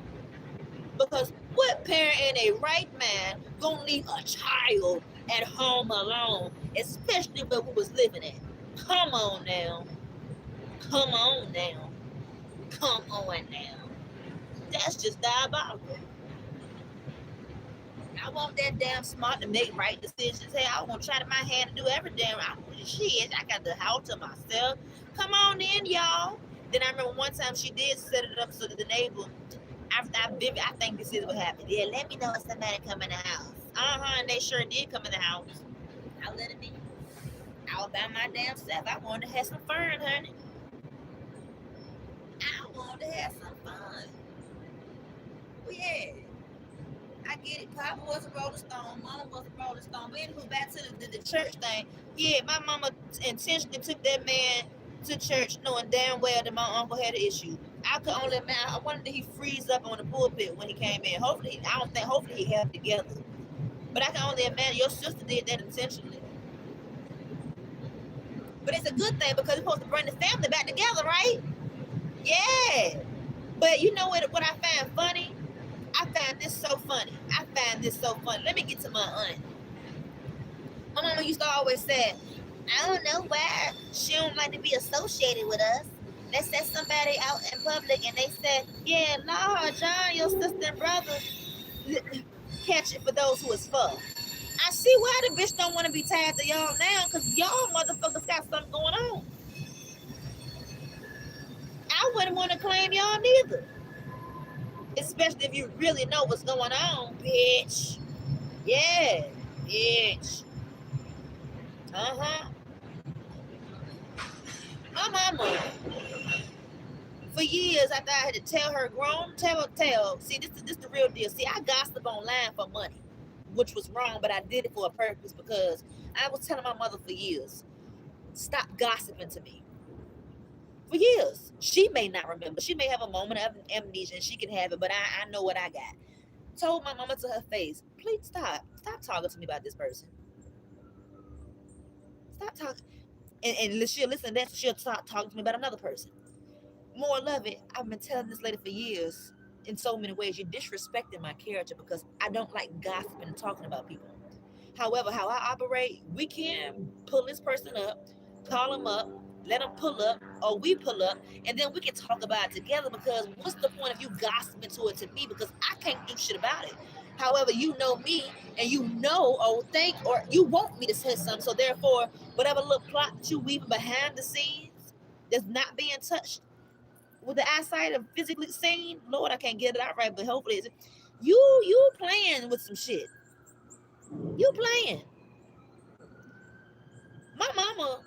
A: Because what parent in a right mind gonna leave a child at home alone, especially where we was living at? Come on now. Come on now. Come on now. That's just diabolical. I want that damn smart to make right decisions. Hey, I want to try to my hand to do every damn shit. I got the house to myself. Come on in, y'all. Then I remember one time she did set it up so that the neighbor, I think this is what happened. Yeah, let me know if somebody come in the house. And they sure did come in the house. I let it be. I was by my damn self. I wanted to have some fun, honey. I wanted to have some fun. Well, yeah. I get it. Papa was a Rolling Stone. Mama was a Rolling Stone. But anyway, back to the church thing. Yeah, my mama intentionally took that man to church knowing damn well that my uncle had an issue. I could only imagine. I wondered did he freeze up on the pulpit when he came in. Hopefully he held it together. But I can only imagine your sister did that intentionally. But it's a good thing because it's supposed to bring the family back together, right? Yeah. But you know what I find funny? I find this so funny. Let me get to my aunt.
B: My mama used to always say, I don't know why she don't like to be associated with us. Let's set somebody out in public and they said, yeah, Lord, John, your sister and brother, catch it for those who is for. I see why the bitch don't want to be tied to y'all now, because y'all motherfuckers got something going on. I wouldn't want to claim y'all neither. Especially if you really know what's going on, bitch. Yeah, bitch. Uh-huh. My mama, for years after I had to tell her, grown, tell. See, this the real deal. See, I gossip online for money, which was wrong, but I did it for a purpose because I was telling my mother for years, stop gossiping to me. For years. She may not remember. She may have a moment of amnesia and she can have it, but I know what I got. Told my mama to her face, please stop. Stop talking to me about this person. Stop talking. And she'll listen to that, she'll start talking to me about another person. More love it. I've been telling this lady for years in so many ways, you're disrespecting my character because I don't like gossiping and talking about people. However, how I operate, we can pull this person up, call them up, let them pull up, or we pull up, and then we can talk about it together. Because what's the point of you gossiping to it to me? Because I can't do shit about it. However, you know me, and you know or think or you want me to say something. So therefore, whatever little plot that you weaving behind the scenes that's not being touched with the eyesight of physically seen, Lord, I can't get it out right, but hopefully it's you playing with some shit. You playing. My mama,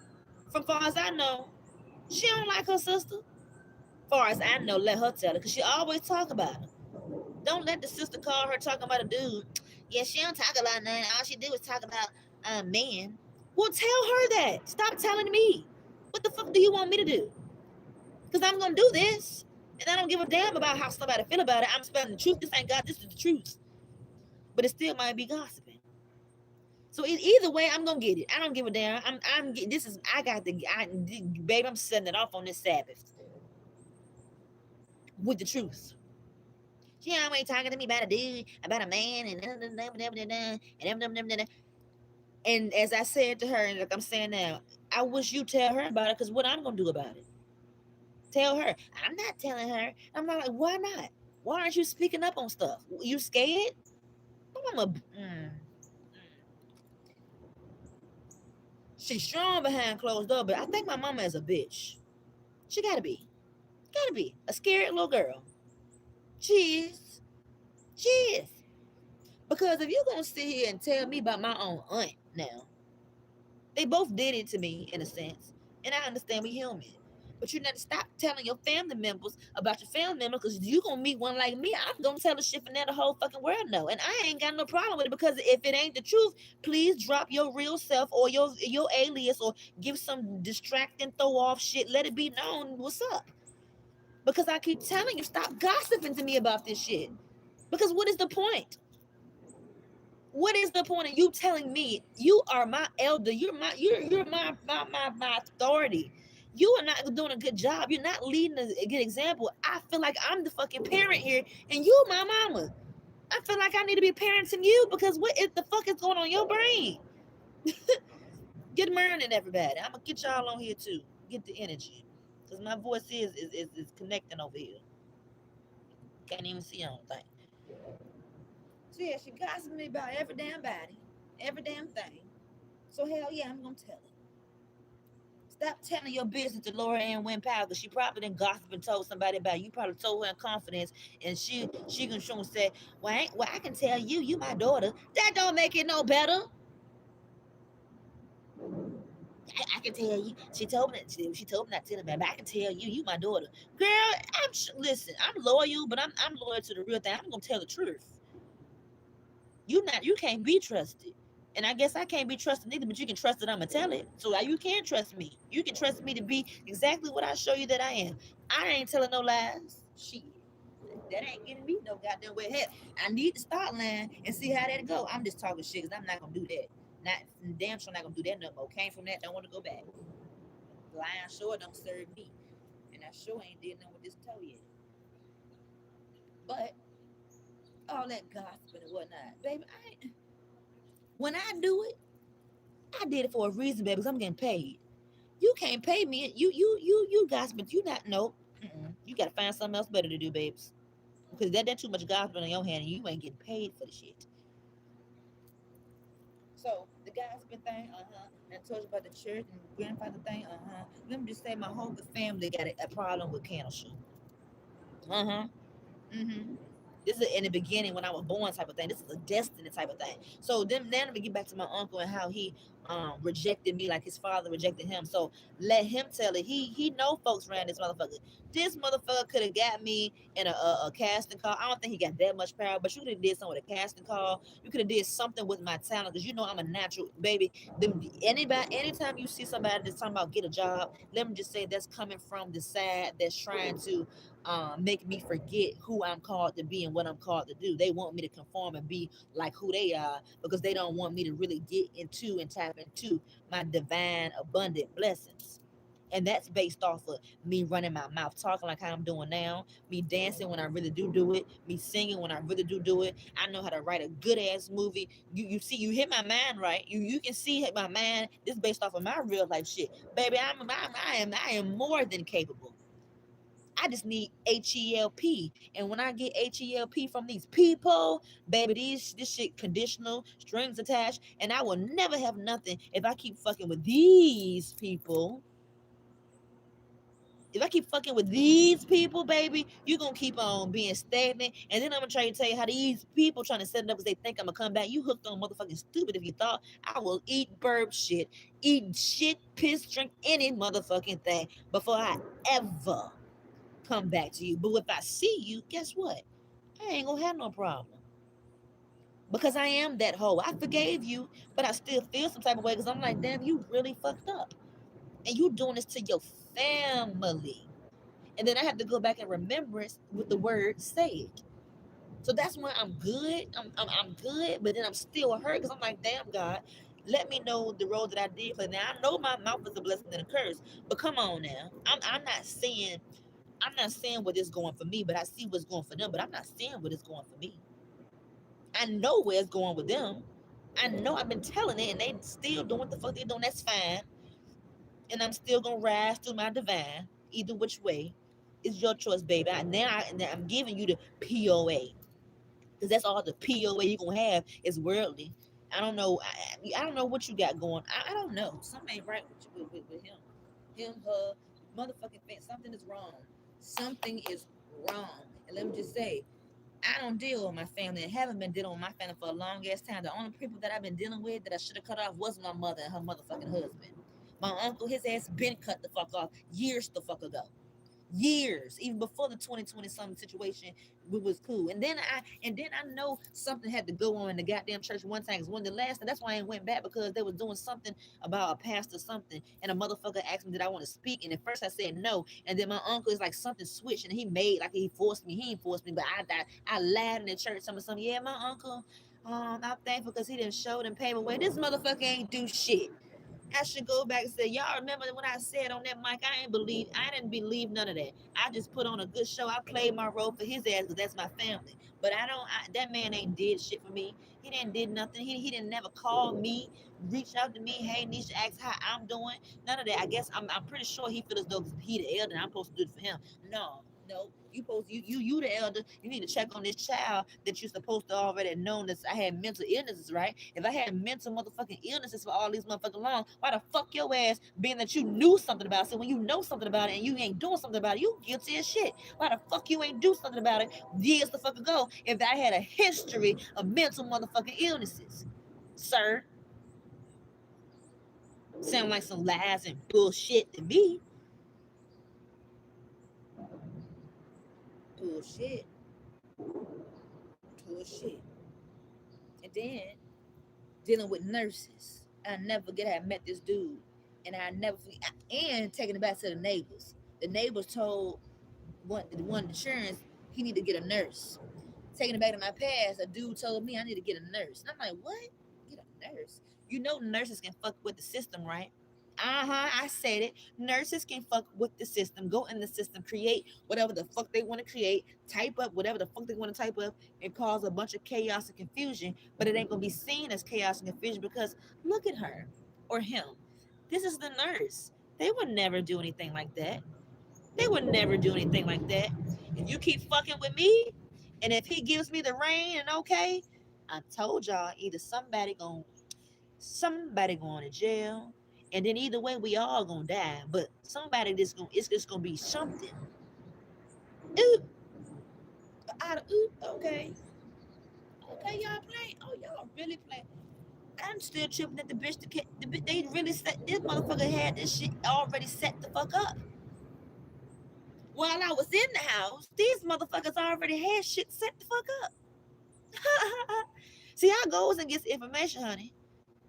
B: from far as I know, she don't like her sister. Far as I know, let her tell it, because she always talk about it. Don't let the sister call her talking about a dude. Yeah, she don't talk about nothing. All she do is talk about men. Well, tell her that. Stop telling me. What the fuck do you want me to do? Because I'm going to do this. And I don't give a damn about how somebody feel about it. I'm spelling the truth. This ain't God. This is the truth. But it still might be gossiping. So either way, I'm gonna get it. I don't give a damn. This is. I got the. Baby, I'm setting it off on this Sabbath with the truth. She always talking to me about a dude, about a man, and as I said to her, and like I'm saying now, I wish you tell her about it, because what I'm gonna do about it? Tell her. I'm not telling her. I'm not like, why not? Why aren't you speaking up on stuff? You scared? I'm a. She's strong behind closed doors, but I think my mama is a bitch. She gotta be. Gotta be a scared little girl. She is. She is. Because if you're gonna sit here and tell me about my own aunt now, they both did it to me in a sense, and I understand we human. But you need to stop telling your family members about your family members, because you gonna meet one like me. I'm gonna tell the shit and let the whole fucking world know, and I ain't got no problem with it. Because if it ain't the truth, please drop your real self or your alias, or give some distracting throw off shit. Let it be known what's up. Because I keep telling you, stop gossiping to me about this shit. Because what is the point? What is the point of you telling me you are my elder? You're my authority. You are not doing a good job. You're not leading a good example. I feel like I'm the fucking parent here, and you my mama. I feel like I need to be parenting you, because what is the fuck is going on in your brain? Good morning, everybody. I'm gonna get y'all on here too. Get the energy, because my voice is connecting over here. Can't even see on thing. So yeah, she gossiped me about every damn body, every damn thing. So hell yeah, I'm gonna tell it. Stop telling your business to Laura Ann Wynn Powell, because she probably didn't gossip and told somebody about you. You probably told her in confidence, and she gonna say, well, I can tell you, you my daughter. That don't make it no better. I can tell you. She told me not to tell me, but I can tell you, you my daughter. Girl, listen. I'm loyal, but I'm loyal to the real thing. I'm gonna tell the truth. You can't be trusted. And I guess I can't be trusted either, but you can trust that I'm gonna tell it. So you can trust me. You can trust me to be exactly what I show you that I am. I ain't telling no lies. Shit. That ain't getting me no goddamn way. Hell, I need to start lying and see how that go. I'm just talking shit, because I'm not gonna do that. Not damn sure not gonna do that no more. Came from that, don't want to go back. Lying sure don't serve me. And I sure ain't did nothing with this toe yet. But all that gossiping and whatnot, baby, when I do it, I did it for a reason, baby, because I'm getting paid. You can't pay me. You guys, but you not, nope. You gotta find something else better to do, babes. Because that too much gospel on your hand and you ain't getting paid for the shit. So the gossiping thing, and I told you about the church and grandfather thing, Let me just say my whole family got a problem with cancer. Uh-huh. Mm-hmm. This is in the beginning when I was born type of thing. This is a destiny type of thing. So then let me get back to my uncle and how he rejected me like his father rejected him. So let him tell it. He know folks around this motherfucker. This motherfucker could have got me in a casting call. I don't think he got that much power, but you could have did something with a casting call. You could have did something with my talent because you know I'm a natural baby. Anytime you see somebody that's talking about get a job, let me just say that's coming from the side that's trying to make me forget who I'm called to be and what I'm called to do. They want me to conform and be like who they are because they don't want me to really get into and tap into my divine abundant blessings. And that's based off of me running my mouth, talking like how I'm doing now, me dancing when I really do it, me singing when I really do it. I know how to write a good ass movie. You see, you hit my mind right. You can see my mind. This is based off of my real life shit, baby. I am more than capable. I just need HELP. And when I get HELP from these people, baby, this shit conditional, strings attached, and I will never have nothing if I keep fucking with these people. If I keep fucking with these people, baby, you gonna keep on being stagnant. And then I'm gonna try to tell you how these people trying to set it up because they think I'm gonna come back. You hooked on motherfucking stupid if you thought I will eat burp shit, eat shit, piss, drink any motherfucking thing before I ever come back to you. But if I see you, guess what? I ain't gonna have no problem. Because I am that hoe. I forgave you, but I still feel some type of way because I'm like, damn, you really fucked up. And you doing this to your family. And then I have to go back and remembrance with the word saved. So that's when I'm good. I'm good, but then I'm still hurt because I'm like, damn, God, let me know the road that I did play. Now I know my mouth is a blessing and a curse, but come on now. I'm not saying what is going for me, but I see what's going for them. But I'm not saying what is going for me. I know where it's going with them. I know I've been telling it, and they still doing what the fuck they doing. That's fine, and I'm still gonna rise through my divine. Either which way, it's your choice, baby. I'm giving you the POA because that's all the POA you gonna have is worldly. I don't know. I don't know what you got going. I don't know. Something ain't right with him. Her, motherfucking thing. Something is wrong. Something is wrong. And let me just say, I don't deal with my family and haven't been dealing with my family for a long ass time. The only people that I've been dealing with that I should have cut off was my mother and her motherfucking husband. My uncle, his ass been cut the fuck off years the fuck ago. Years, even before the 2020 something situation, we was cool. And then I know something had to go on in the goddamn church one time. Cause one of the last, and that's why I went back because they was doing something about a pastor something, and a motherfucker asked me did I want to speak, and at first I said no, and then my uncle is like something switched, and he made like he forced me. He ain't forced me, but I lied in the church. Something. Yeah, my uncle. I'm thankful because he didn't show them pay away. This motherfucker ain't do shit. I should go back and say, y'all remember when I said on that mic, I didn't believe none of that. I just put on a good show. I played my role for his ass because that's my family. But that man ain't did shit for me. He didn't did nothing. He didn't never call me, reach out to me. Hey, Nisha, ask how I'm doing. None of that. I guess I'm pretty sure he feels as though he the elder and I'm supposed to do it for him. No, you the elder. You need to check on this child that you're supposed to already know that I had mental illnesses, right? If I had mental motherfucking illnesses for all these motherfucking long, why the fuck your ass being that you knew something about it? So when you know something about it and you ain't doing something about it, you guilty as shit. Why the fuck you ain't do something about it years the fuck ago if I had a history of mental motherfucking illnesses? Sir, sound like some lies and bullshit to me. Bullshit. Bullshit. And then dealing with nurses. I never forget I met this dude, and I never forget, and taking it back to the neighbors. The neighbors told one insurance he need to get a nurse. Taking it back to my past, a dude told me I need to get a nurse, and I'm like, what? Get a nurse? You know, nurses can fuck with the system, right? I said it. Nurses can fuck with the system, go in the system, create whatever the fuck they want to create, type up whatever the fuck they want to type up, and cause a bunch of chaos and confusion. But it ain't gonna be seen as chaos and confusion because look at her. or him. This is the nurse. They would never do anything like that. They would never do anything like that. If you keep fucking with me, and if he gives me the rain and okay, I told y'all either somebody going to jail, and then either way we all gonna die. But somebody just gonna it's just gonna be something. Oop, oop. Okay, okay, y'all playing. Oh, y'all really playing. I'm still tripping at the bitch. They really set this motherfucker had this shit already set the fuck up. While I was in the house, these motherfuckers already had shit set the fuck up. See, I goes and gets information, honey.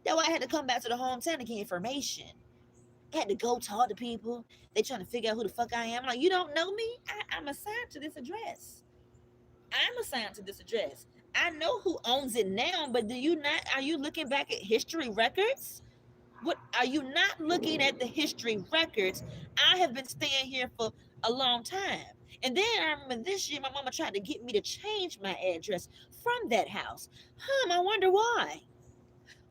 B: That's why I had to come back to the hometown to get information. I had to go talk to people. They trying to figure out who the fuck I am. I'm like, you don't know me? I'm assigned to this address. I'm assigned to this address. I know who owns it now, but do you not? Are you looking back at history records? What are you not looking at the history records? I have been staying here for a long time. And then I remember this year my mama tried to get me to change my address from that house. I wonder why.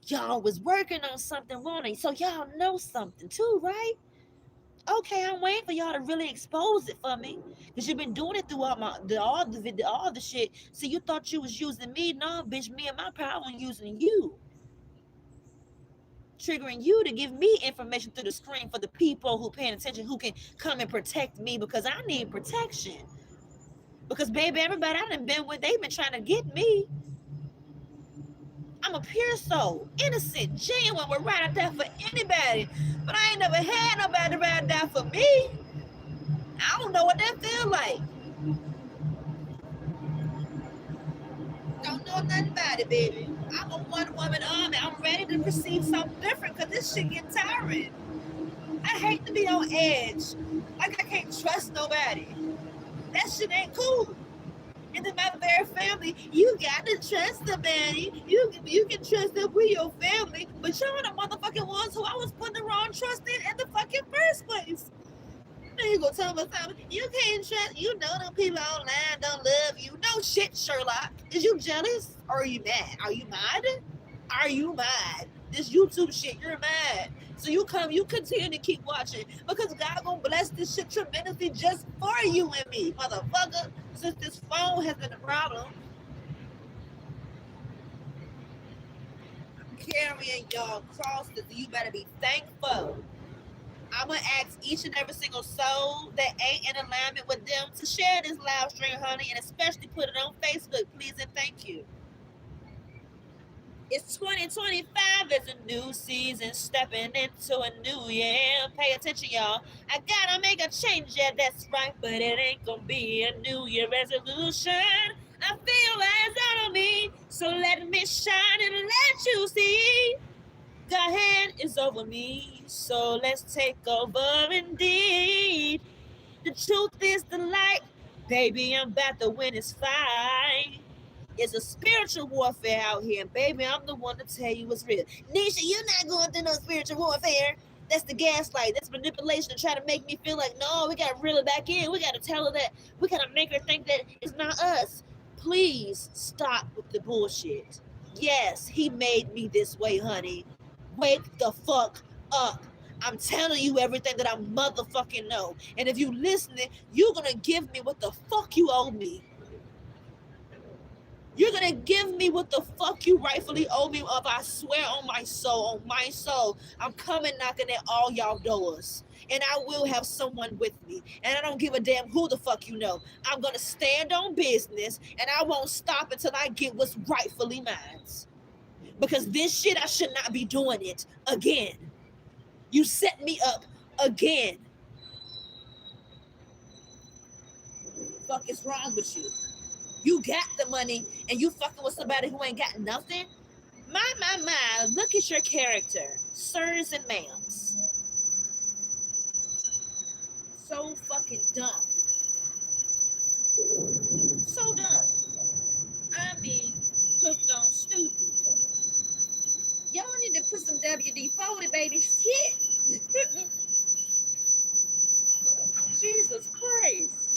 B: Y'all was working on something, won't they? So y'all know something too, right? Okay, I'm waiting for y'all to really expose it for me, cause you've been doing it throughout all the shit. So you thought you was using me? No, bitch. Me and my power, I'm using you, triggering you to give me information through the screen for the people who paying attention, who can come and protect me, because I need protection. Because baby, everybody I done been with, they've been trying to get me. I'm a pure soul, innocent, genuine, would ride or die for anybody. But I ain't never had nobody ride or die for me. I don't know what that feel like. Don't know nothing about it, baby. I'm a one-woman army. I'm ready to receive something different, because this shit get tiring. I hate to be on edge. Like I can't trust nobody. That shit ain't cool. And then my very family, you gotta trust somebody. You can trust them with your family, but y'all the motherfucking ones who I was putting the wrong trust in the fucking first place. Now you gonna tell me something? You can't trust. You know them people online don't love you. No shit, Sherlock. Is you jealous or are you mad? Are you mad? Are you mad? This YouTube shit, you're mad. So you continue to keep watching, because God gonna bless this shit tremendously just for you and me, motherfucker. Since this phone has been a problem, I'm carrying y'all crosses. You better be thankful. I'm gonna ask each and every single soul that ain't in alignment with them to share this live stream, honey, and especially put it on Facebook, please and thank you. It's 2025, it's a new season, stepping into a new year. Pay attention, y'all. I gotta make a change, yeah, that's right, but it ain't gonna be a new year resolution. I feel eyes out on me, so let me shine and let you see. God's hand is over me, so let's take over indeed. The truth is the light, baby, I'm about to win this fight. It's a spiritual warfare out here, and baby, I'm the one to tell you what's real. Nisha, you're not going through no spiritual warfare. That's the gaslight. That's manipulation to try to make me feel like, no, we got to reel it back in. We got to tell her that. We got to make her think that it's not us. Please stop with the bullshit. Yes, he made me this way, honey. Wake the fuck up. I'm telling you everything that I motherfucking know. And if you listening, you're going to give me what the fuck you owe me. You're gonna give me what the fuck you rightfully owe me of. I swear on my soul, I'm coming knocking at all y'all doors. And I will have someone with me. And I don't give a damn who the fuck you know. I'm gonna stand on business, and I won't stop until I get what's rightfully mine. Because this shit, I should not be doing it again. You set me up again. Fuck is wrong with you? You got the money and you fucking with somebody who ain't got nothing? My, look at your character, sirs and ma'ams. So fucking dumb. So dumb. I mean, hooked on stupid. Y'all need to put some WD-40, baby. Shit. Jesus Christ.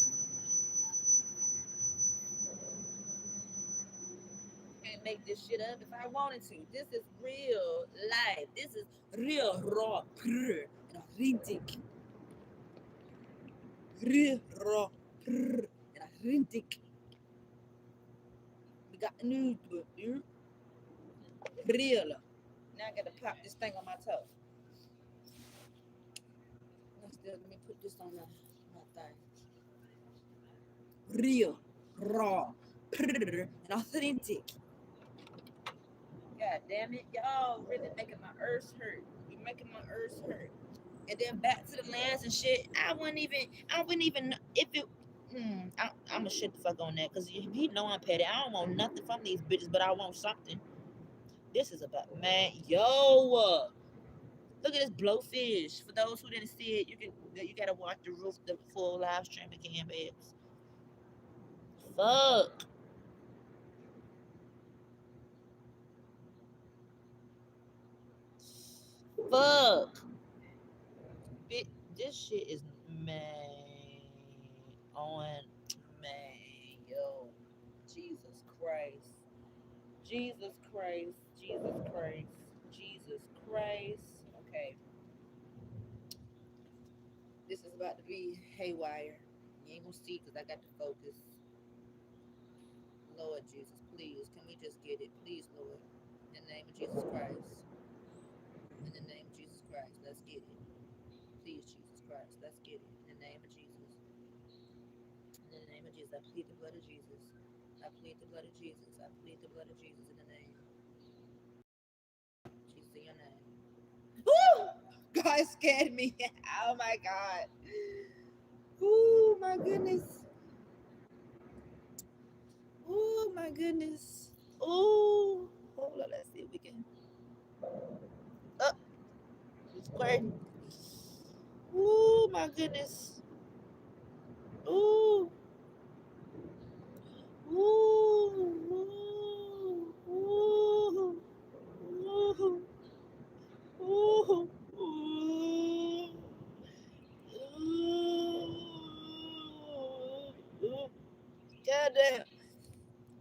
B: Can't make this shit up if I wanted to. This is real life. This is real raw, and authentic. Real raw, and authentic. We got the news, but real. Now I gotta pop this thing on my toe. Let me put this on my thing. Real, raw, and authentic. God damn it, y'all really making my ears hurt. You making my ears hurt. And then back to the lands and shit. I wouldn't even if it. I'm gonna shit the fuck on that because you know I'm petty. I don't want nothing from these bitches, but I want something. This is about man, yo. Look at this blowfish. For those who didn't see it, you gotta watch the full live stream again, babes. Fuck. Fuck. This shit is man on man, yo. Jesus Christ. Jesus Christ. Jesus Christ. Jesus Christ. Okay. This is about to be haywire. You ain't gonna see because I got to focus. Lord Jesus, please, can we just get it? Please, Lord. In the name of Jesus Christ. In the name of Jesus Christ, let's get it. Please, Jesus Christ, let's get it. In the name of Jesus. In the name of Jesus, I plead the blood of Jesus. I plead the blood of Jesus. I plead the blood of Jesus in the name. Jesus in your name. Woo! God scared me. Oh my God. Oh my goodness. Oh my goodness. Oh, hold on. Let's see if we can. Oh, squirt. Oh my goodness. Oh. Ooh, ooh, ooh, ooh, ooh, ooh, ooh. God damn.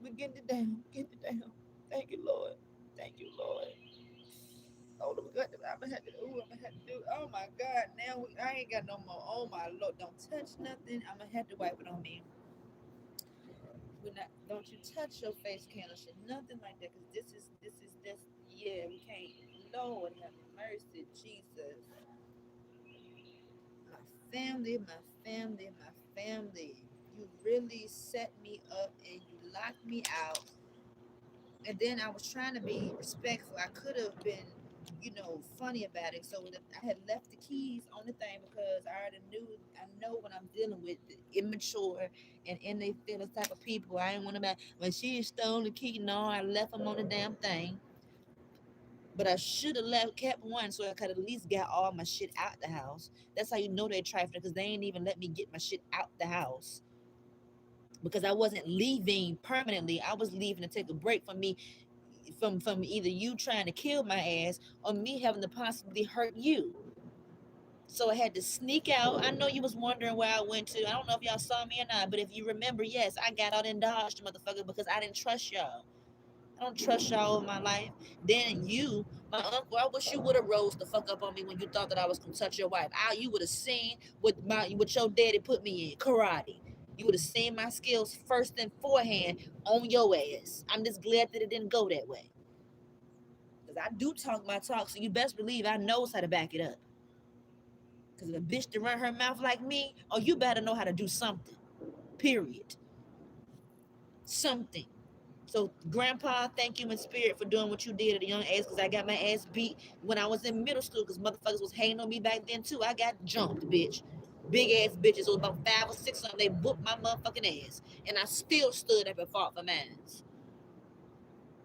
B: We getting it down. Get it down. Thank you, Lord. Thank you, Lord. Oh, I'm gonna have to. Ooh, I'm gonna have to do. Oh my God! Now I ain't got no more. Oh my Lord! Don't touch nothing. I'm gonna have to wipe it on me. We're not. Don't you touch your face, candle shit. Nothing like that. Cause this. Yeah, we can't. Lord have mercy, Jesus. My family, my family, my family. You really set me up and you locked me out. And then I was trying to be respectful. I could have been, funny about it. So I had left the keys on the thing because I already knew. I know when I'm dealing with the immature and in their feelings type of people. I ain't want to. When she stole the key, no, I left them on the damn thing. But I should have kept one so I could at least get all my shit out the house. That's how you know they're trifling because they ain't even let me get my shit out the house because I wasn't leaving permanently. I was leaving to take a break from me, from either you trying to kill my ass or me having to possibly hurt you. So I had to sneak out. I know you was wondering where I went to. I don't know if y'all saw me or not, but if you remember, yes, I got out and dodged, motherfucker, because I didn't trust y'all. I don't trust y'all with my life. Then you, my uncle, I wish you would have rose the fuck up on me when you thought that I was gonna touch your wife. You would have seen what your daddy put me in, karate. You would have seen my skills first and forehand on your ass. I'm just glad that it didn't go that way. Because I do talk my talk, so you best believe I knows how to back it up. Because if a bitch to run her mouth like me, oh, you better know how to do something. Period. Something. So, Grandpa, thank you in spirit for doing what you did at a young age because I got my ass beat when I was in middle school because motherfuckers was hating on me back then, too. I got jumped, bitch. Big ass bitches. It was about 5 or 6 of them. They whooped my motherfucking ass. And I still stood up and fought for mine.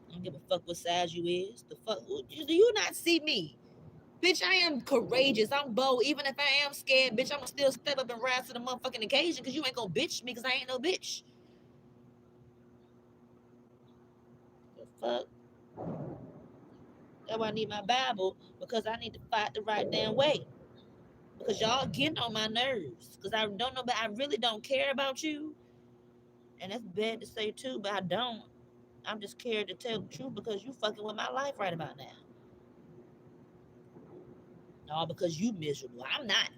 B: I don't give a fuck what size you is. The fuck? Do you not see me? Bitch, I am courageous. I'm bold. Even if I am scared, bitch, I'm gonna still step up and rise to the motherfucking occasion because you ain't gonna bitch me because I ain't no bitch. The fuck? That's why I need my Bible because I need to fight the right damn way. Because y'all getting on my nerves. Because I don't know, but I really don't care about you. And that's bad to say too, but I don't. I'm just scared to tell the truth because you fucking with my life right about now. All because you miserable. I'm not.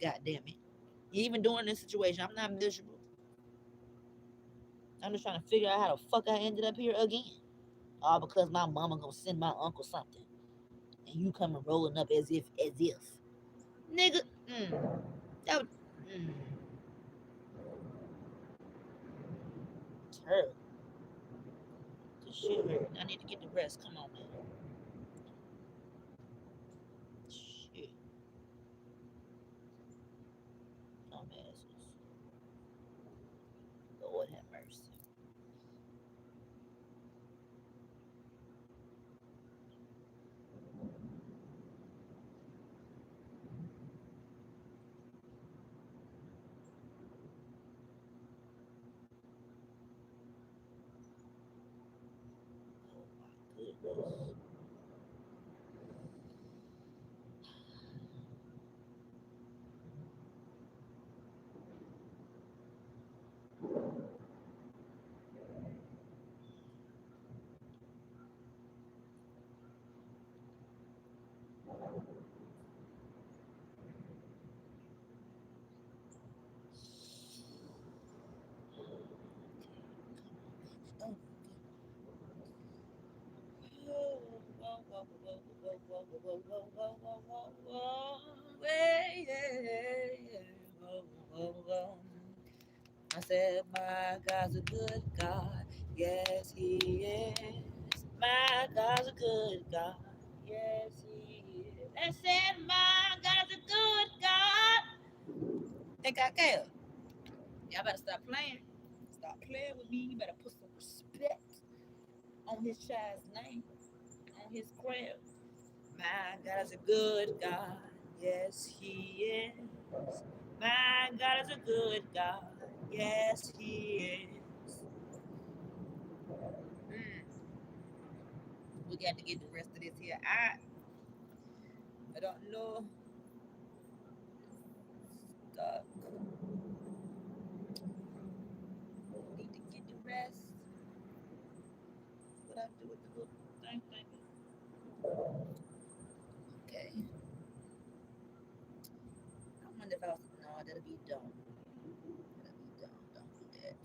B: God damn it. Even during this situation, I'm not miserable. I'm just trying to figure out how the fuck I ended up here again. All because my mama gonna send my uncle something. And you coming rolling up as if. Nigga, that would, it's her. This shit hurt. I need to get the rest. Come on, man. Shit. Dumbasses. Lord have mercy. Oh my goodness. Oh, whoa, whoa, whoa, whoa, whoa, whoa, whoa, whoa, whoa, whoa, whoa, whoa, hey, yeah, whoa, whoa, whoa. I said, my God's a good God. Yes, He is. My God's a good God. Yes, He is. I said, my God's a good God. Think I care. Y'all better stop playing. Stop playing with me. You better put some respect on His child's name, on His craft. My God is a good God. Yes, He is. My God is a good God. Yes, He is. We got to get the rest of this here. I don't know. Stuck. Need to get the rest. What I do with the little thing? Okay. I wonder if I was. No, that'll be dumb. That'll be dumb. Don't do that.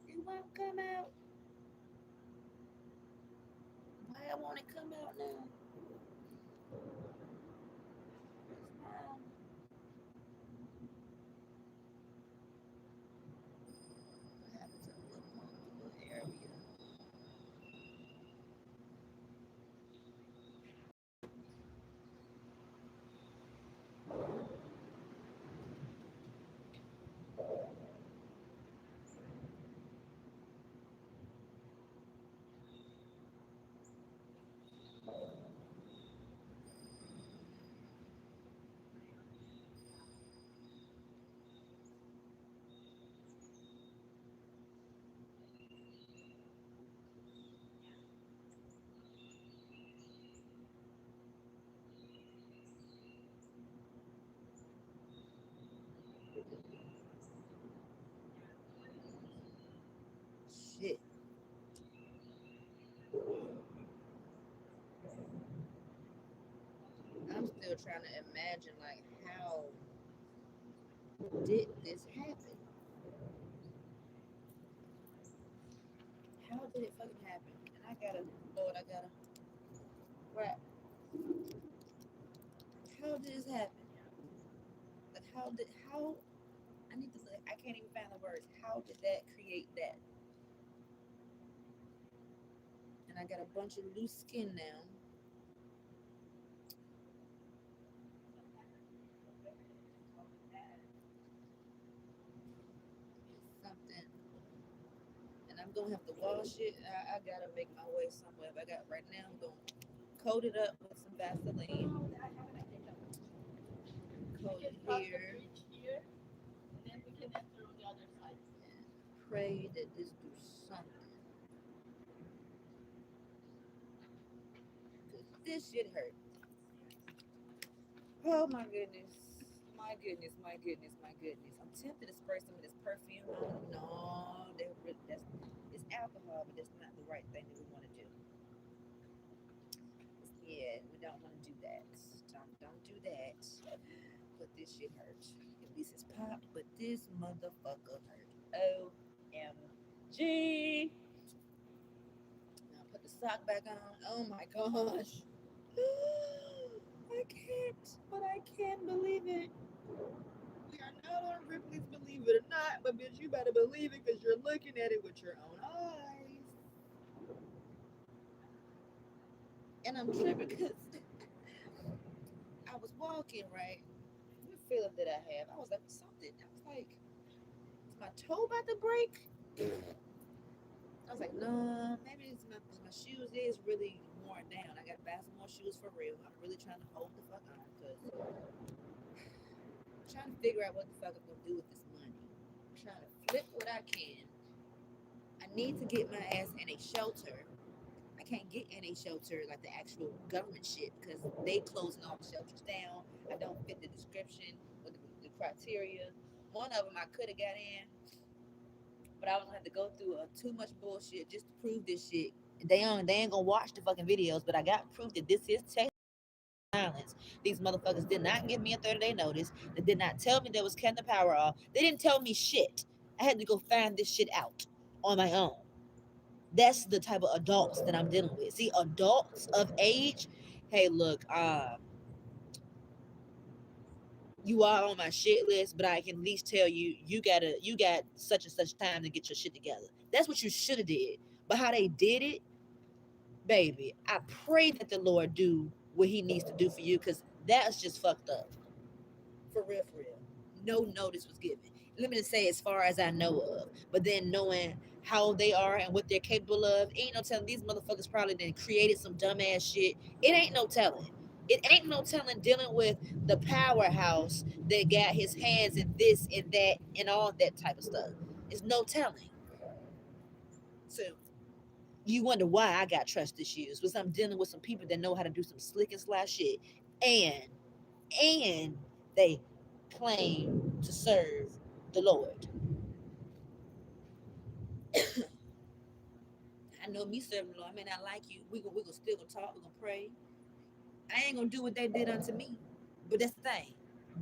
B: It won't come out. Why won't it come out now? What happens in the little area? Shit. I'm still trying to imagine, like, how did this happen? How did it fucking happen? And I gotta, Lord, I gotta, right. How did this happen? Like, I need to, I can't even find the words. How did that create that? And I got a bunch of loose skin now. Something. And I'm gonna have to wash it. I gotta make my way somewhere. But I got right now, I'm gonna coat it up with some Vaseline. Coat it here. And then we can enter on the other side. And pray that this do something. Because this shit hurt.
A: Oh my goodness. My goodness, my goodness, my goodness. I'm tempted to spray some of this perfume on. No, that's it's alcohol, but that's not the right thing that we want to do. Yeah, we don't want to do that. Don't do that. But this shit hurt. At least it's popped, but this motherfucker hurt. OMG. Now put the sock back on. Oh my gosh. I can't, but I can't believe it. We are not on Ripley's Believe It or Not, but bitch, you better believe it because you're looking at it with your own eyes. And I'm tripping because I was walking, right? What feeling did I have? I was like, something. I was like, is my toe about to break? I was like, no, maybe it's my shoes is really worn down. I gotta buy some more shoes for real. I'm really trying to hold the fuck on because I'm trying to figure out what the fuck I'm gonna do with this money. I'm trying to flip what I can. I need to get my ass in a shelter. I can't get in a shelter like the actual government shit because they closing all the shelters down. I don't fit the description or the criteria. One of them I could have got in, but I was gonna have to go through too much bullshit just to prove this shit. They ain't gonna watch the fucking videos, but I got proof that this is Texas violence. These motherfuckers did not give me a 30-day notice. They did not tell me there was cutting the power off. They didn't tell me shit. I had to go find this shit out on my own. That's the type of adults that I'm dealing with. See, adults of age, hey, look, you are on my shit list, but I can at least tell you you got such and such time to get your shit together. That's what you should have did. But how they did it, baby, I pray that the Lord do what he needs to do for you, because that's just fucked up. For real, for real. No notice was given. Let me just say, as far as I know of. But then knowing how they are and what they're capable of, ain't no telling. These motherfuckers probably then created some dumbass shit. It ain't no telling. It ain't no telling dealing with the powerhouse that got his hands in this and that and all that type of stuff. It's no telling. So you wonder why I got trust issues, because I'm dealing with some people that know how to do some slick and sly shit. And they claim to serve the Lord. I know me serving the Lord. I may not like you. We gonna still gonna talk. We gonna pray. I ain't gonna do what they did unto me. But that's the thing.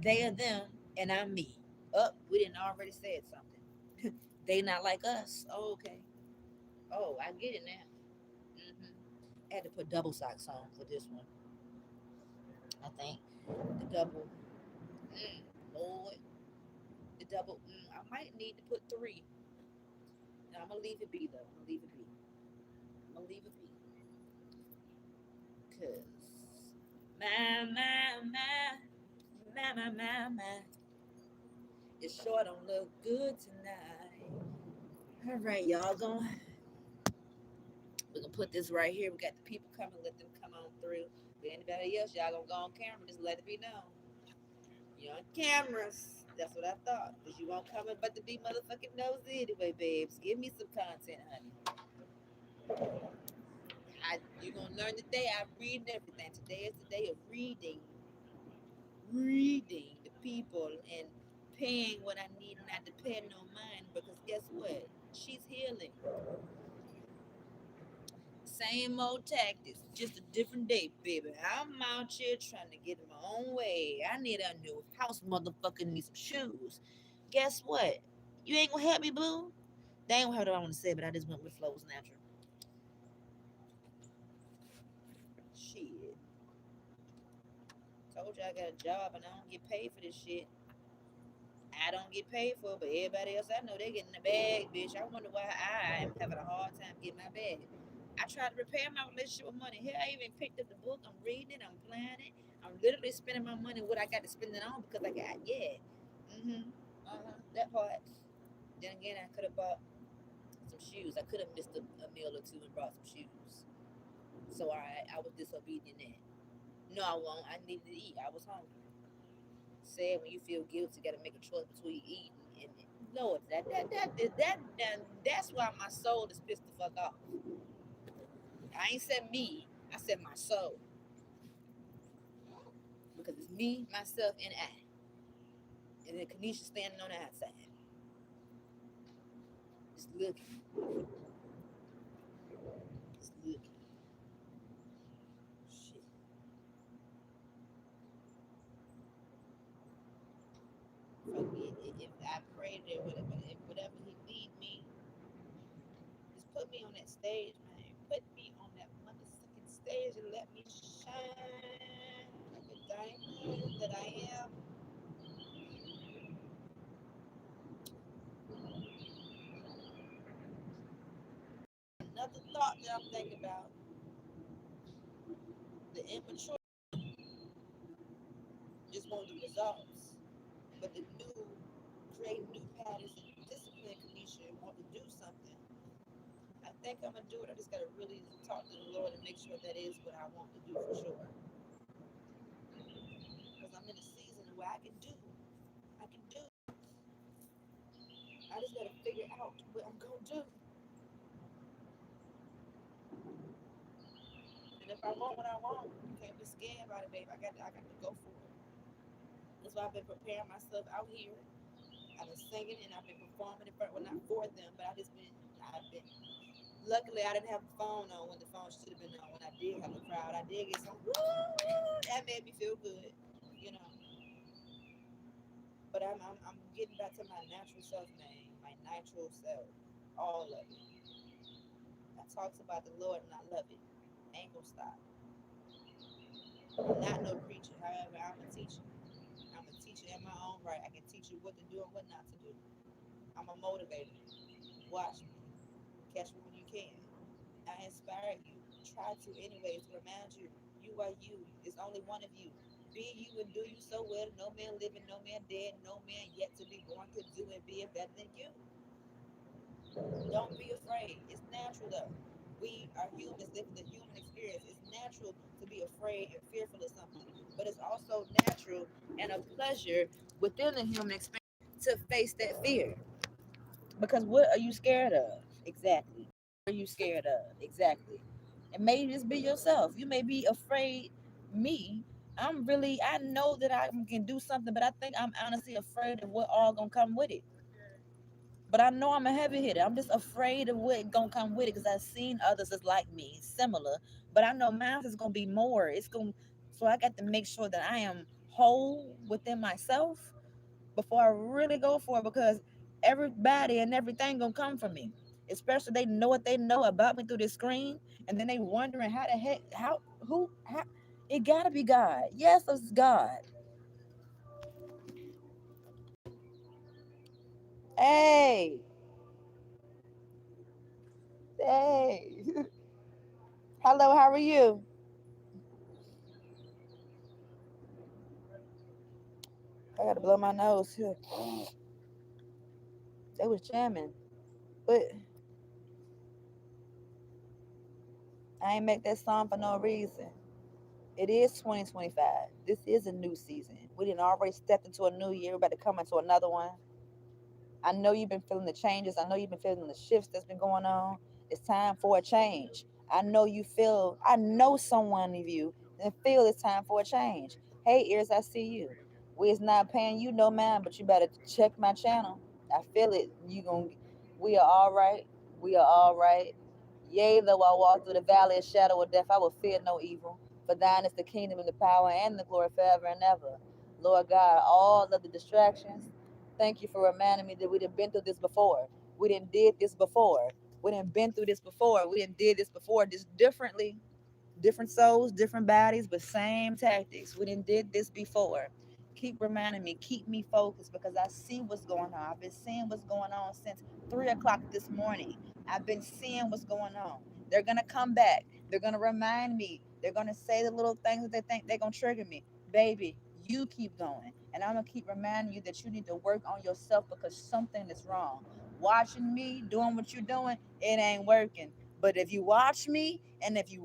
A: They are them, and I'm me. Up, we didn't already said something. They not like us. Oh, okay. Oh, I get it now. hmm I had to put double socks on for this one. I think the double. Lord, the double. I might need to put three. No, I'm gonna leave it be though. I'm gonna leave it be. I'm gonna leave it be. Cause my. It sure don't look good tonight. All right, y'all gonna we're gonna put this right here. We got the people coming. Let them come on through. But anybody else, y'all gonna go on camera. Just let it be known. You're on cameras. That's what I thought. Cause you won't come but to be motherfucking nosy anyway, babes. Give me some content, honey. You're gonna learn today. I'm reading everything. Today is the day of reading the people and paying what I need, not depending on mine. Because guess what? She's healing. Same old tactics, just a different day, baby. I'm out here trying to get in my own way. I need a new house, motherfucker. Need some shoes. Guess what? You ain't gonna help me, boo. They ain't gonna have what I want to say, but I just went with flows natural. Shit. Told you I got a job and I don't get paid for this shit. I don't get paid for it, but everybody else I know, they getting the bag, bitch. I wonder why I am having a hard time getting my bag. I tried to repair my relationship with money. Here, I even picked up the book. I'm reading it. I'm playing it. I'm literally spending my money what I got to spend it on because I got, yeah. That part. Then again, I could have bought some shoes. I could have missed a meal or two and brought some shoes. So I was disobedient then. No, I won't. I needed to eat. I was hungry. Said when you feel guilty, you got to make a choice between eating and Lord, that's why my soul is pissed the fuck off. I ain't said me. I said my soul.
B: because it's me, myself, and I. And then Kanisha standing on the outside, just looking, just looking. Shit. Fuck me. If I pray that whatever he lead me, just put me on that stage, man. Put me on that motherfucking stage and let me shine like a diamond that I am. Another thought that I'm thinking about, the immature just want the results. But the new, create new patterns and discipline Kanisha and want to do something. I think I'm gonna do it. I just gotta really talk to the Lord and make sure that is what I want to do for sure. Because I'm in a season where I can do. I just gotta figure out what I'm gonna do. And if I want what I want, you can't be scared about it, babe. I got to go for it. That's why I've been preparing myself out here. I've been singing and I've been performing in front, well, not for them, but I've been. Luckily, I didn't have the phone on when the phone should have been on. When I did have a crowd, I did get some. Woo, that made me feel good, you know. But I'm getting back to my natural self, man. My natural self, all of it. I talks about the Lord and I love it. Ain't gonna stop. I'm not no preacher. However, I'm a teacher. I'm a teacher in my own right. I can teach you what to do and what not to do. I'm a motivator. Watch me. Catch me when you can. I inspire you. Try to anyways to remind you. You are you. There's only one of you. Be you and do you so well. No man living, no man dead, no man yet to be born could do and be it better than you. Don't be afraid. It's natural though. We are humans living the human experience. It's natural to be afraid and fearful of something, but it's also natural and a pleasure within the human experience to face that fear. Because what are you scared of? Exactly. What are you scared of? Exactly. And maybe just be yourself. You may be afraid. Me, I know that I can do something, but I think I'm honestly afraid of what all gonna come with it. But I know I'm a heavy hitter. I'm just afraid of what gonna come with it because I've seen others that's like me, similar. But I know mine is gonna be more. So I got to make sure that I am whole within myself before I really go for it because everybody and everything gonna come from me. Especially they know what they know about me through the screen, and then they wondering how the heck, how. It gotta be God. Yes, it's God. Hey, hey. Hello, how are you? I gotta blow my nose too. They was jamming, but I ain't make that song for no reason. It is 2025. This is a new season. We didn't already stepped into a new year. We're about to come into another one. I know you've been feeling the changes. I know you've been feeling the shifts that's been going on. It's time for a change. I know someone of you and feel it's time for a change. Hey, ears, I see you. We is not paying you no mind, but you better check my channel. I feel it. We are all right. We are all right. Yea, though I walk through the valley of shadow of death, I will fear no evil. For thine is the kingdom and the power and the glory forever and ever. Lord God, all of the distractions, thank you for reminding me that we done been through this before. We done did this before. We done been through this before. We done did this before, just differently. Different souls, different bodies, but same tactics. We done did this before. Keep reminding me, keep me focused because I see what's going on. I've been seeing what's going on since 3 o'clock this morning. I've been seeing what's going on. They're gonna come back. They're gonna remind me. They're gonna say the little things that they think they're gonna trigger me. Baby, you keep going. And I'm gonna keep reminding you that you need to work on yourself because something is wrong. Watching me, doing what you're doing, it ain't working. But if you watch me, and if you're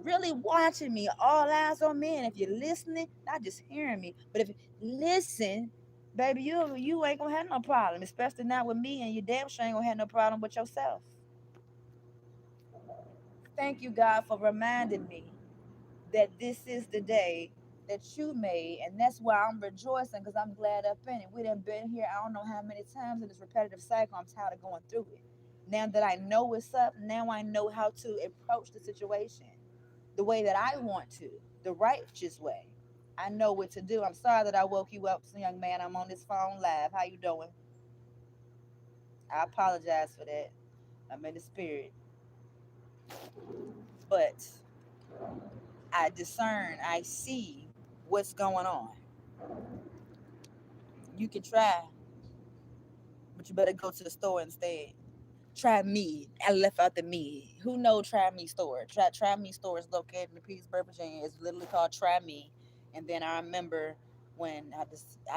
B: really watching me, all eyes on me, and if you're listening, not just hearing me, but if you listen, baby, you ain't gonna have no problem, especially not with me, and you damn sure ain't gonna have no problem with yourself. Thank you, God, for reminding me that this is the day
A: that you made, and that's why I'm rejoicing because I'm glad up in it. We done been here I don't know how many times in this repetitive cycle. I'm tired of going through it. Now that I know what's up, now I know how to approach the situation the way that I want to, the righteous way. I know what to do. I'm sorry that I woke you up, young man. I'm on this phone live. How you doing? I apologize for that. I'm in the spirit, but I discern. I see what's going on. You can try, but you better go to the store instead. Try Me. I left out the me. Who know Try Me store? Try Me store is located in Petersburg, Virginia. It's literally called Try Me. And then I remember when I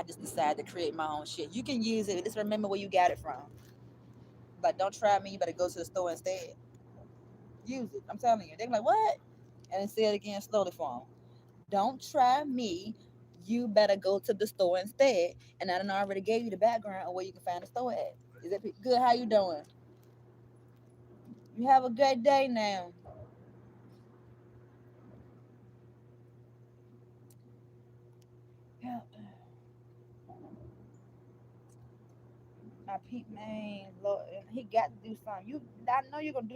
A: just decided to create my own shit. You can use it. Just remember where you got it from. Like, don't try me. You better go to the store instead. Use it. I'm telling you. They're like, what? And then say it again slowly for them. Don't try me. You better go to the store instead. And I done already gave you the background of where you can find the store at. Is it good? How you doing? You have a good day now. Yeah. My peep man, Lord, he got to do something. I know you're gonna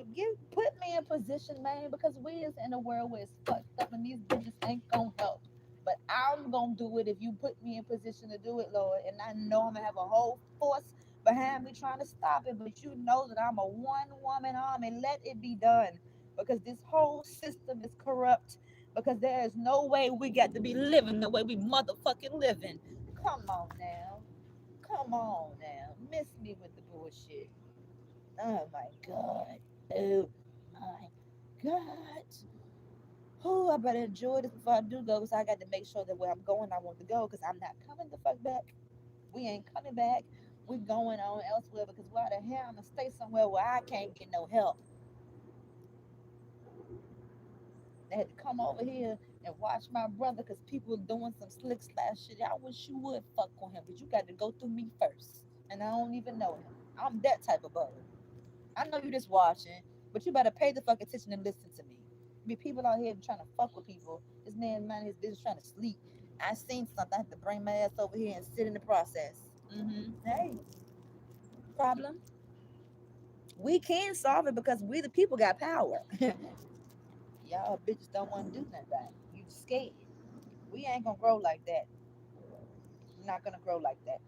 A: put me in position, man, because we is in a world where it's fucked up and these bitches ain't gonna help. But I'm gonna do it if you put me in position to do it, Lord. And I know I'm gonna have a whole force behind me trying to stop it. But you know that I'm a one woman army. Let it be done, because this whole system is corrupt. Because there is no way we got to be living the way we motherfucking living. Come on now. Come on now. Miss me with the bullshit. Oh my God. Oh my God. Oh, I better enjoy this before I do go, because I got to make sure that where I'm going, I want to go, because I'm not coming the fuck back. We ain't coming back. We going on elsewhere, because why the hell I'm going to stay somewhere where I can't get no help? They had to come over here and watch my brother because people doing some slick slash shit. I wish you would fuck on him, but you got to go through me first. And I don't even know him. I'm that type of brother. I know you just watching, but you better pay the fuck attention and listen to me. Be people out here trying to fuck with people. This man minding his business trying to sleep. I seen something. I had to bring my ass over here and sit in the process. Hey, problem. We can solve it because we the people got power. Y'all bitches don't want to do nothing about it. You scared. We ain't gonna grow like that. We're not gonna grow like that.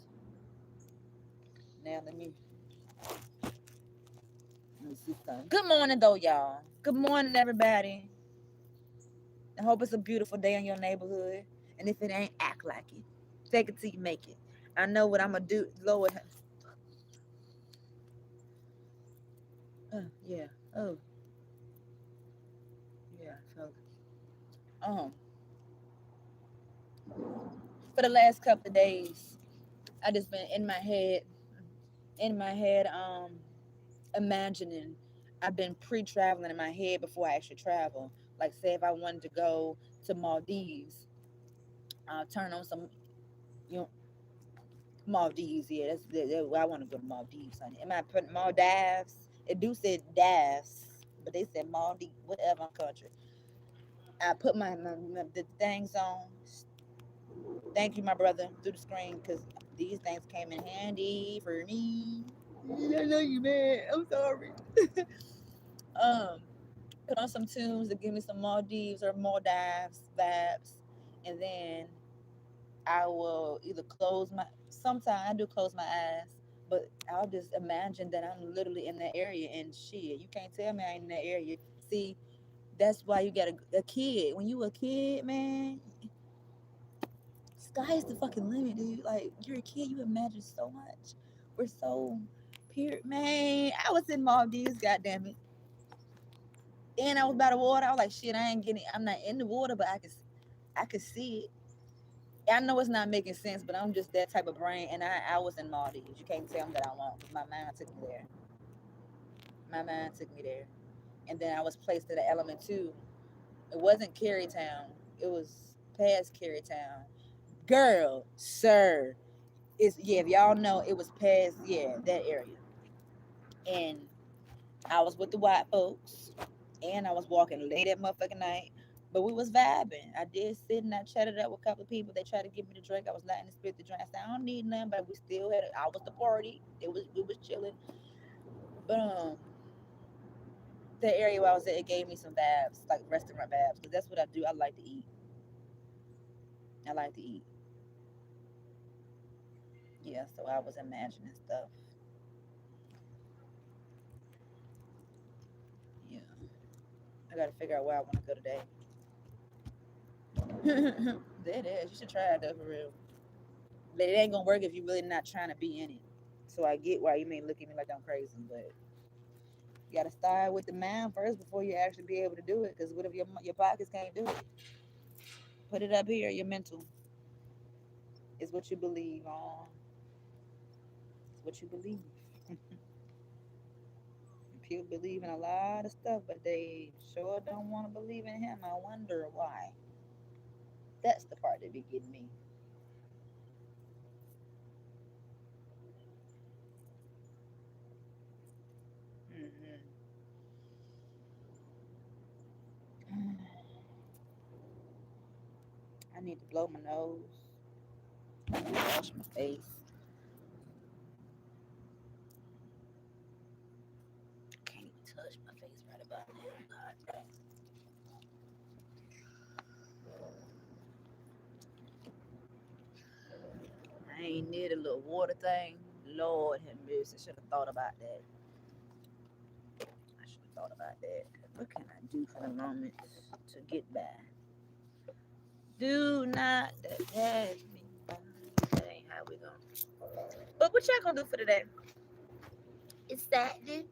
A: Now let me see something. Good morning though, y'all. Good morning, everybody. I hope it's a beautiful day in your neighborhood. And if it ain't, act like it. Take it till you make it. I know what I'm gonna do. Lord, yeah. Oh, yeah. So, um, for the last couple of days, I just been in my head, imagining. I've been pre-traveling in my head before I actually travel. Like, say if I wanted to go to Maldives, I'll turn on some, you know, Maldives. Yeah, I want to go to Maldives, honey. Am I putting Maldives? It do say Dives, but they said Maldives, whatever country. I put the things on. Thank you, my brother, through the screen, because these things came in handy for me. I know you, man. I'm sorry. um, Put on some tunes to give me some Maldives or Maldives vibes, and then I will either close my. Sometimes I do close my eyes, but I'll just imagine that I'm literally in that area and shit. You can't tell me I ain't in that area. See, that's why you got a kid. When you a kid, man, sky's the fucking limit, dude. Like, you're a kid, you imagine so much. We're so pure, man. I was in Maldives, goddamn it. And I was by the water. I was like, shit, I ain't getting. I'm not in the water, but I could see it. I know it's not making sense, but I'm just that type of brain. And I was in Maldives. You can't tell me that I won't, because my mind took me there. My mind took me there. And then I was placed at an element two. It wasn't Carytown. It was past Carytown. Girl, sir. It's, yeah, if y'all know, it was past, yeah, that area. And I was with the white folks. And I was walking late at motherfucking night. But we was vibing. I did sit and I chatted up with a couple of people. They tried to give me the drink. I was letting the spirit the drink. I said I don't need none, but we still had it. I was the party. It was we was chilling. But the area where I was at, it gave me some vibes, like restaurant vibes, because that's what I do. I like to eat. I like to eat. Yeah, so I was imagining stuff. Yeah, I got to figure out where I want to go today. That is, you should try it though for real. But it ain't gonna work if you really not trying to be in it. So I get why you may look at me like I'm crazy, but you gotta start with the mind first before you actually be able to do it. Because what if your pockets can't do it? Put it up here. Your mental is what you believe on. It's what you believe. People believe in a lot of stuff, but they sure don't want to believe in him. I wonder why. That's the part that be getting me. Hmm. I need to blow my nose. I need to wash my face. Can't even touch my face right about now. God dang. I ain't near the little water thing. Lord have mercy. Should have thought about that. I should have thought about that. What can I do for the moment to get by? Do not pass me by. That ain't how we going. But what y'all gonna do for today? It's Saturday.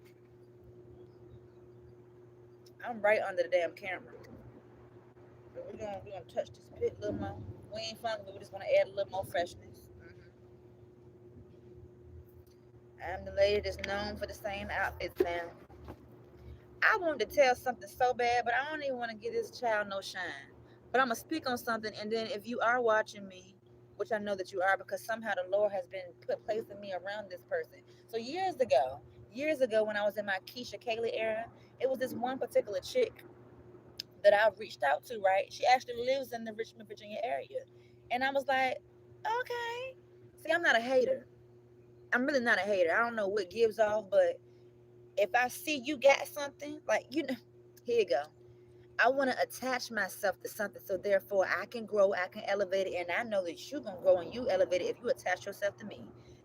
A: I'm right under the damn camera. But we're gonna touch this pit a little more. We ain't fun, but we just wanna add a little more freshness. I'm the lady that's known for the same outfits now. I wanted to tell something so bad, but I don't even want to give this child no shine. But I'm gonna speak on something, and then if you are watching me, which I know that you are, because somehow the Lord has been placing me around this person. So years ago, when I was in my Keisha Kaylee era, it was this one particular chick that I reached out to. Right, she actually lives in the Richmond, Virginia area, and I was like, okay. See, I'm not a hater. I'm really not a hater. I don't know what gives off, but if I see you got something, like here you go. I want to attach myself to something so therefore I can grow, I can elevate it, and I know that you gonna grow and you elevate it if you attach yourself to me.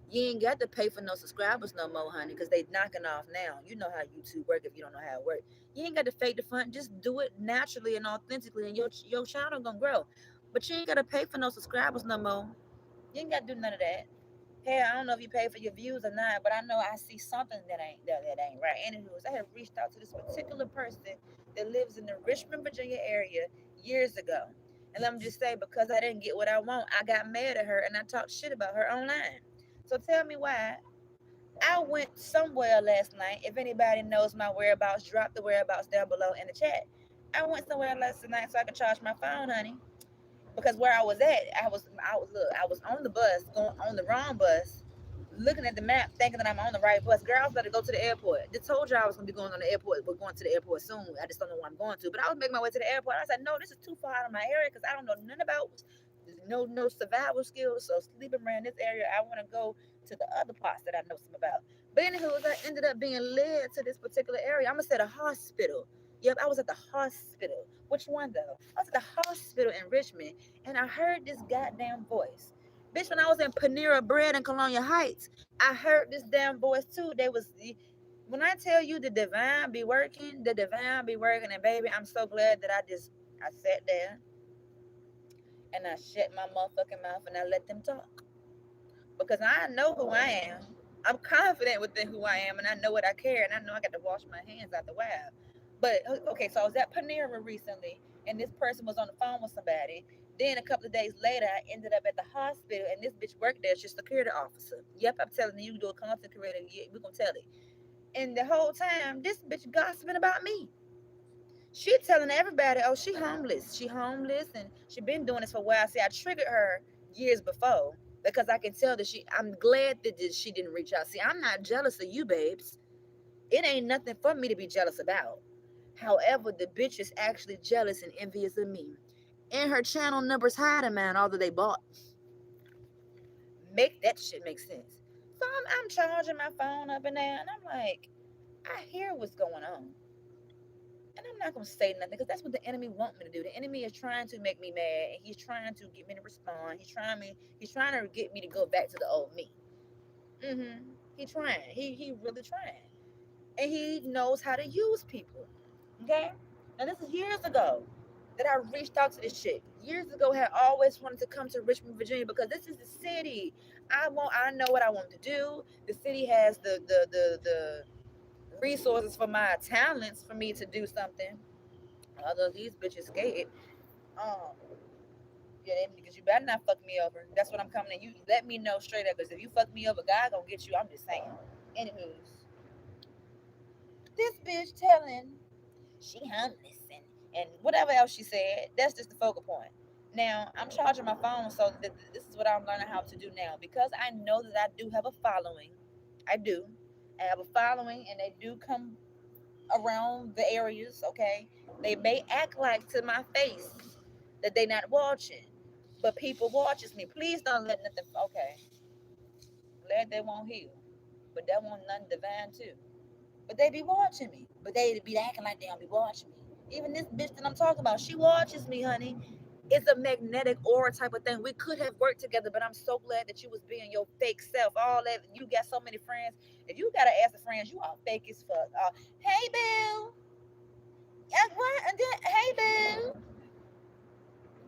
A: You ain't got to pay for no subscribers no more, honey, because they knocking off now. You know how YouTube work if you don't know how it work. You ain't got to fake the fun. Just do it naturally and authentically, and your channel gonna grow. But you ain't got to pay for no subscribers no more. You ain't got to do none of that. Hey, I don't know if you pay for your views or not, but I know I see something that ain't right. Anywho, I had reached out to this particular person that lives in the Richmond, Virginia area years ago. And let me just say, because I didn't get what I want, I got mad at her and I talked shit about her online. So tell me why. I went somewhere last night. If anybody knows my whereabouts, drop the whereabouts down below in the chat. I went somewhere last night so I could charge my phone, honey, because where I was at, I was on the bus, going on the wrong bus, looking at the map, thinking that I'm on the right bus. Girl, I was about to go to the airport. Just told you I was gonna be going on the airport. We're going to the airport soon. I just don't know where I'm going to. But I was making my way to the airport. I said, no, this is too far out of my area because I don't know nothing about no survival skills. So sleeping around this area, I want to go to the other parts that I know some about. But anywho, I ended up being led to this particular area. I'm gonna say the hospital. Yep, I was at the hospital. Which one though? I was at the hospital in Richmond, and I heard this goddamn voice. Bitch, when I was in Panera Bread in Colonial Heights, I heard this damn voice too. They was when I tell you the divine be working, and baby, I'm so glad that I sat there and I shut my motherfucking mouth and I let them talk. Because I know who I am. I'm confident within who I am and I know what I care and I know I got to wash my hands out the wild. But okay, so I was at Panera recently and this person was on the phone with somebody. Then a couple of days later, I ended up at the hospital and this bitch worked there. She's a security officer. Yep, I'm telling you, you do a content creator, we're gonna tell it. And the whole time, this bitch gossiping about me. She telling everybody, oh, she homeless. She homeless and she been doing this for a while. See, I triggered her years before because I can tell that I'm glad that she didn't reach out. See, I'm not jealous of you, babes. It ain't nothing for me to be jealous about.
B: However, the bitch is actually jealous and envious of me. And her channel numbers higher than mine, although they bought. Make that shit make sense. So I'm charging my phone up and down, and I'm like, I hear what's going on. And I'm not gonna say nothing because that's what the enemy want me to do. The enemy is trying to make me mad, and he's trying to get me to respond. He's trying to get me to go back to the old me. He trying. He really trying. And he knows how to use people. Okay? Now this is years ago that I reached out to this chick. Years ago, had always wanted to come to Richmond, Virginia because this is the city. I know what I want to do. The city has the resources for my talents for me to do something. Although these bitches scared. Um, yeah, because you better not fuck me over. That's what I'm coming to. You let me know straight up because if you fuck me over, God gonna get you. I'm just saying. Anywho's, this bitch telling she homeless and whatever else she said. That's just the focal point. Now I'm charging my phone, so this is what I'm learning how to do now because I know that I do have a following. I do. I have a following, and they do come around the areas. Okay, they may act like to my face that they not watching, but people watches me. Please don't let nothing. Okay, glad they won't heal, but that won't nothing divine too. But they be watching me. But they be acting like they don't be watching me. Even this bitch that I'm talking about, she watches me, honey. It's a magnetic aura type of thing. We could have worked together, but I'm so glad that you was being your fake self. All that you got so many friends. If you gotta ask the friends, you are fake as fuck. Hey boo. What? And then, hey boo.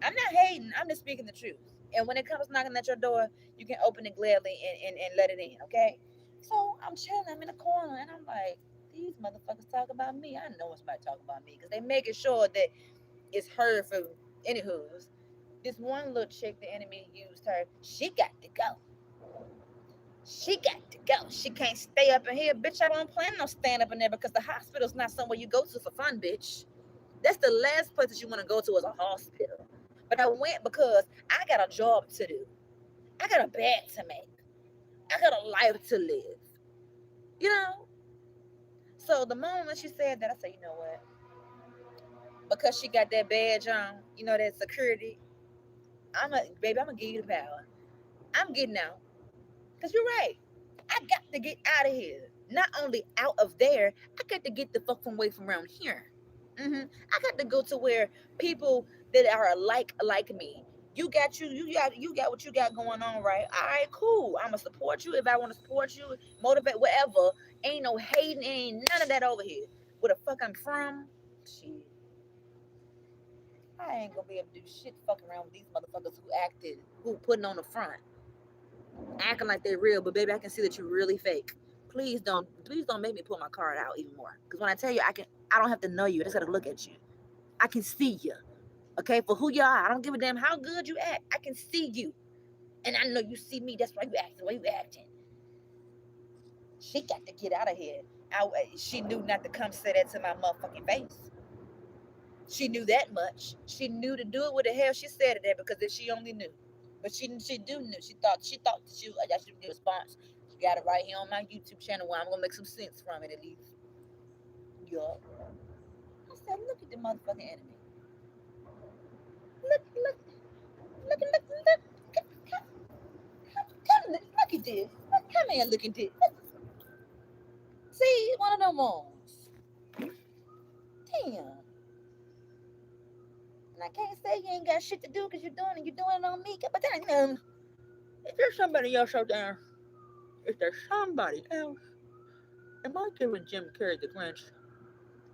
B: I'm not hating. I'm just speaking the truth. And when it comes knocking at your door, you can open it gladly and let it in, okay? So I'm chilling. I'm in the corner, and I'm like, these motherfuckers talk about me. I know it's about to talk about me because they making sure that it's heard from anywho's. This one little chick, the enemy used her. She got to go. She got to go. She can't stay up in here. Bitch, I don't plan on staying up in there because the hospital's not somewhere you go to for fun, bitch. That's the last place that you want to go to is a hospital. But I went because I got a job to do. I got a bed to make. I got a life to live. You know? So the moment she said that, I said, you know what? Because she got that badge on, you know, that security, baby, I'm gonna give you the power. I'm getting out. Because you're right. I got to get out of here. Not only out of there, I got to get the fuck from away from around here. I got to go to where people that are like me. You got what you got going on, right? All right, cool. I'ma support you if I want to support you, motivate, whatever. Ain't no hating, ain't none of that over here. Where the fuck I'm from, shit. I ain't gonna be able to do shit fucking around with these motherfuckers who putting on the front, acting like they're real, but baby, I can see that you're really fake. Please don't make me pull my card out even more. Because when I tell you, I don't have to know you. I just gotta look at you. I can see you. Okay, for who you are. I don't give a damn how good you act. I can see you. And I know you see me. That's why you acting the way you acting. She got to get out of here. She knew not to come say that to my motherfucking face. She knew that much. She knew to do it with the hell she said it there because if she only knew. But she do knew. She thought that she would get a response. She got it right here on my YouTube channel where I'm gonna make some sense from it at least. Yup. I said, look at the motherfucking enemy. Look, look at this. Come here, look at this. See, one of them ones. Damn. And I can't say you ain't got shit to do because you're doing it on me. But then, is there somebody else out there? Is there somebody else? Am I giving Jim Carrey the Grinch?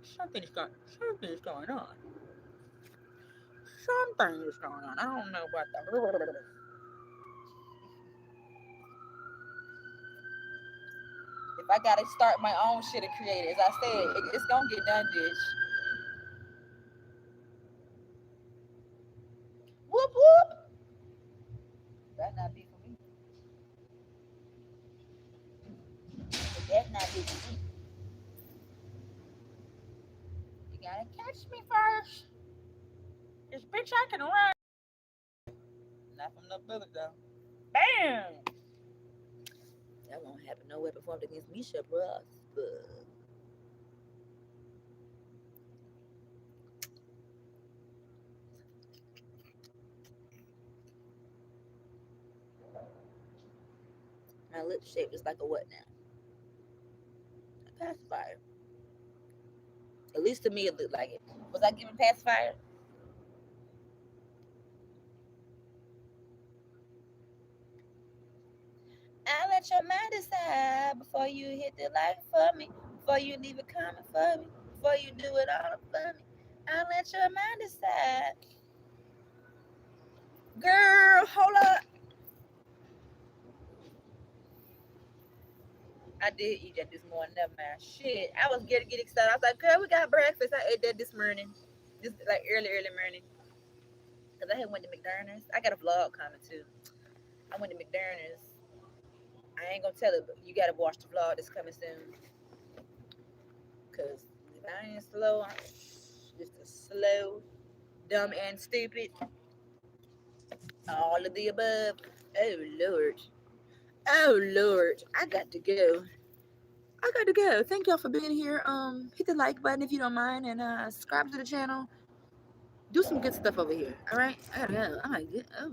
B: Something's going on. Something is going on. I don't know what the. If I gotta start my own shit and create it, as I said, it's gonna get done, bitch. Whoop whoop. That not be for me. That not be for me. You gotta catch me first. This bitch I can run. Not from the bullet though. Bam! That won't happen. No weapon formed against me shall prosper. My lip shape is like a what now? A pacifier. At least to me, it looked like it. Was I giving pacifier? I let your mind decide before you hit the light for me, before you leave a comment for me, before you do it all for me. I let your mind decide. Girl, hold up. I did eat that this morning. Never mind. Shit, I was get excited. I was like, girl, we got breakfast. I ate that this morning, just like early morning, cause I had went to McDonald's. I got a vlog coming too. I went to McDonald's. I ain't gonna tell it, but you gotta watch the vlog that's coming soon. Cause if I ain't slow, I'm just a slow, dumb, and stupid. All of the above. Oh Lord. Oh Lord. I got to go. I got to go. Thank y'all for being here. Hit the like button if you don't mind, and subscribe to the channel. Do some good stuff over here. All right. I gotta go. I might get. Oh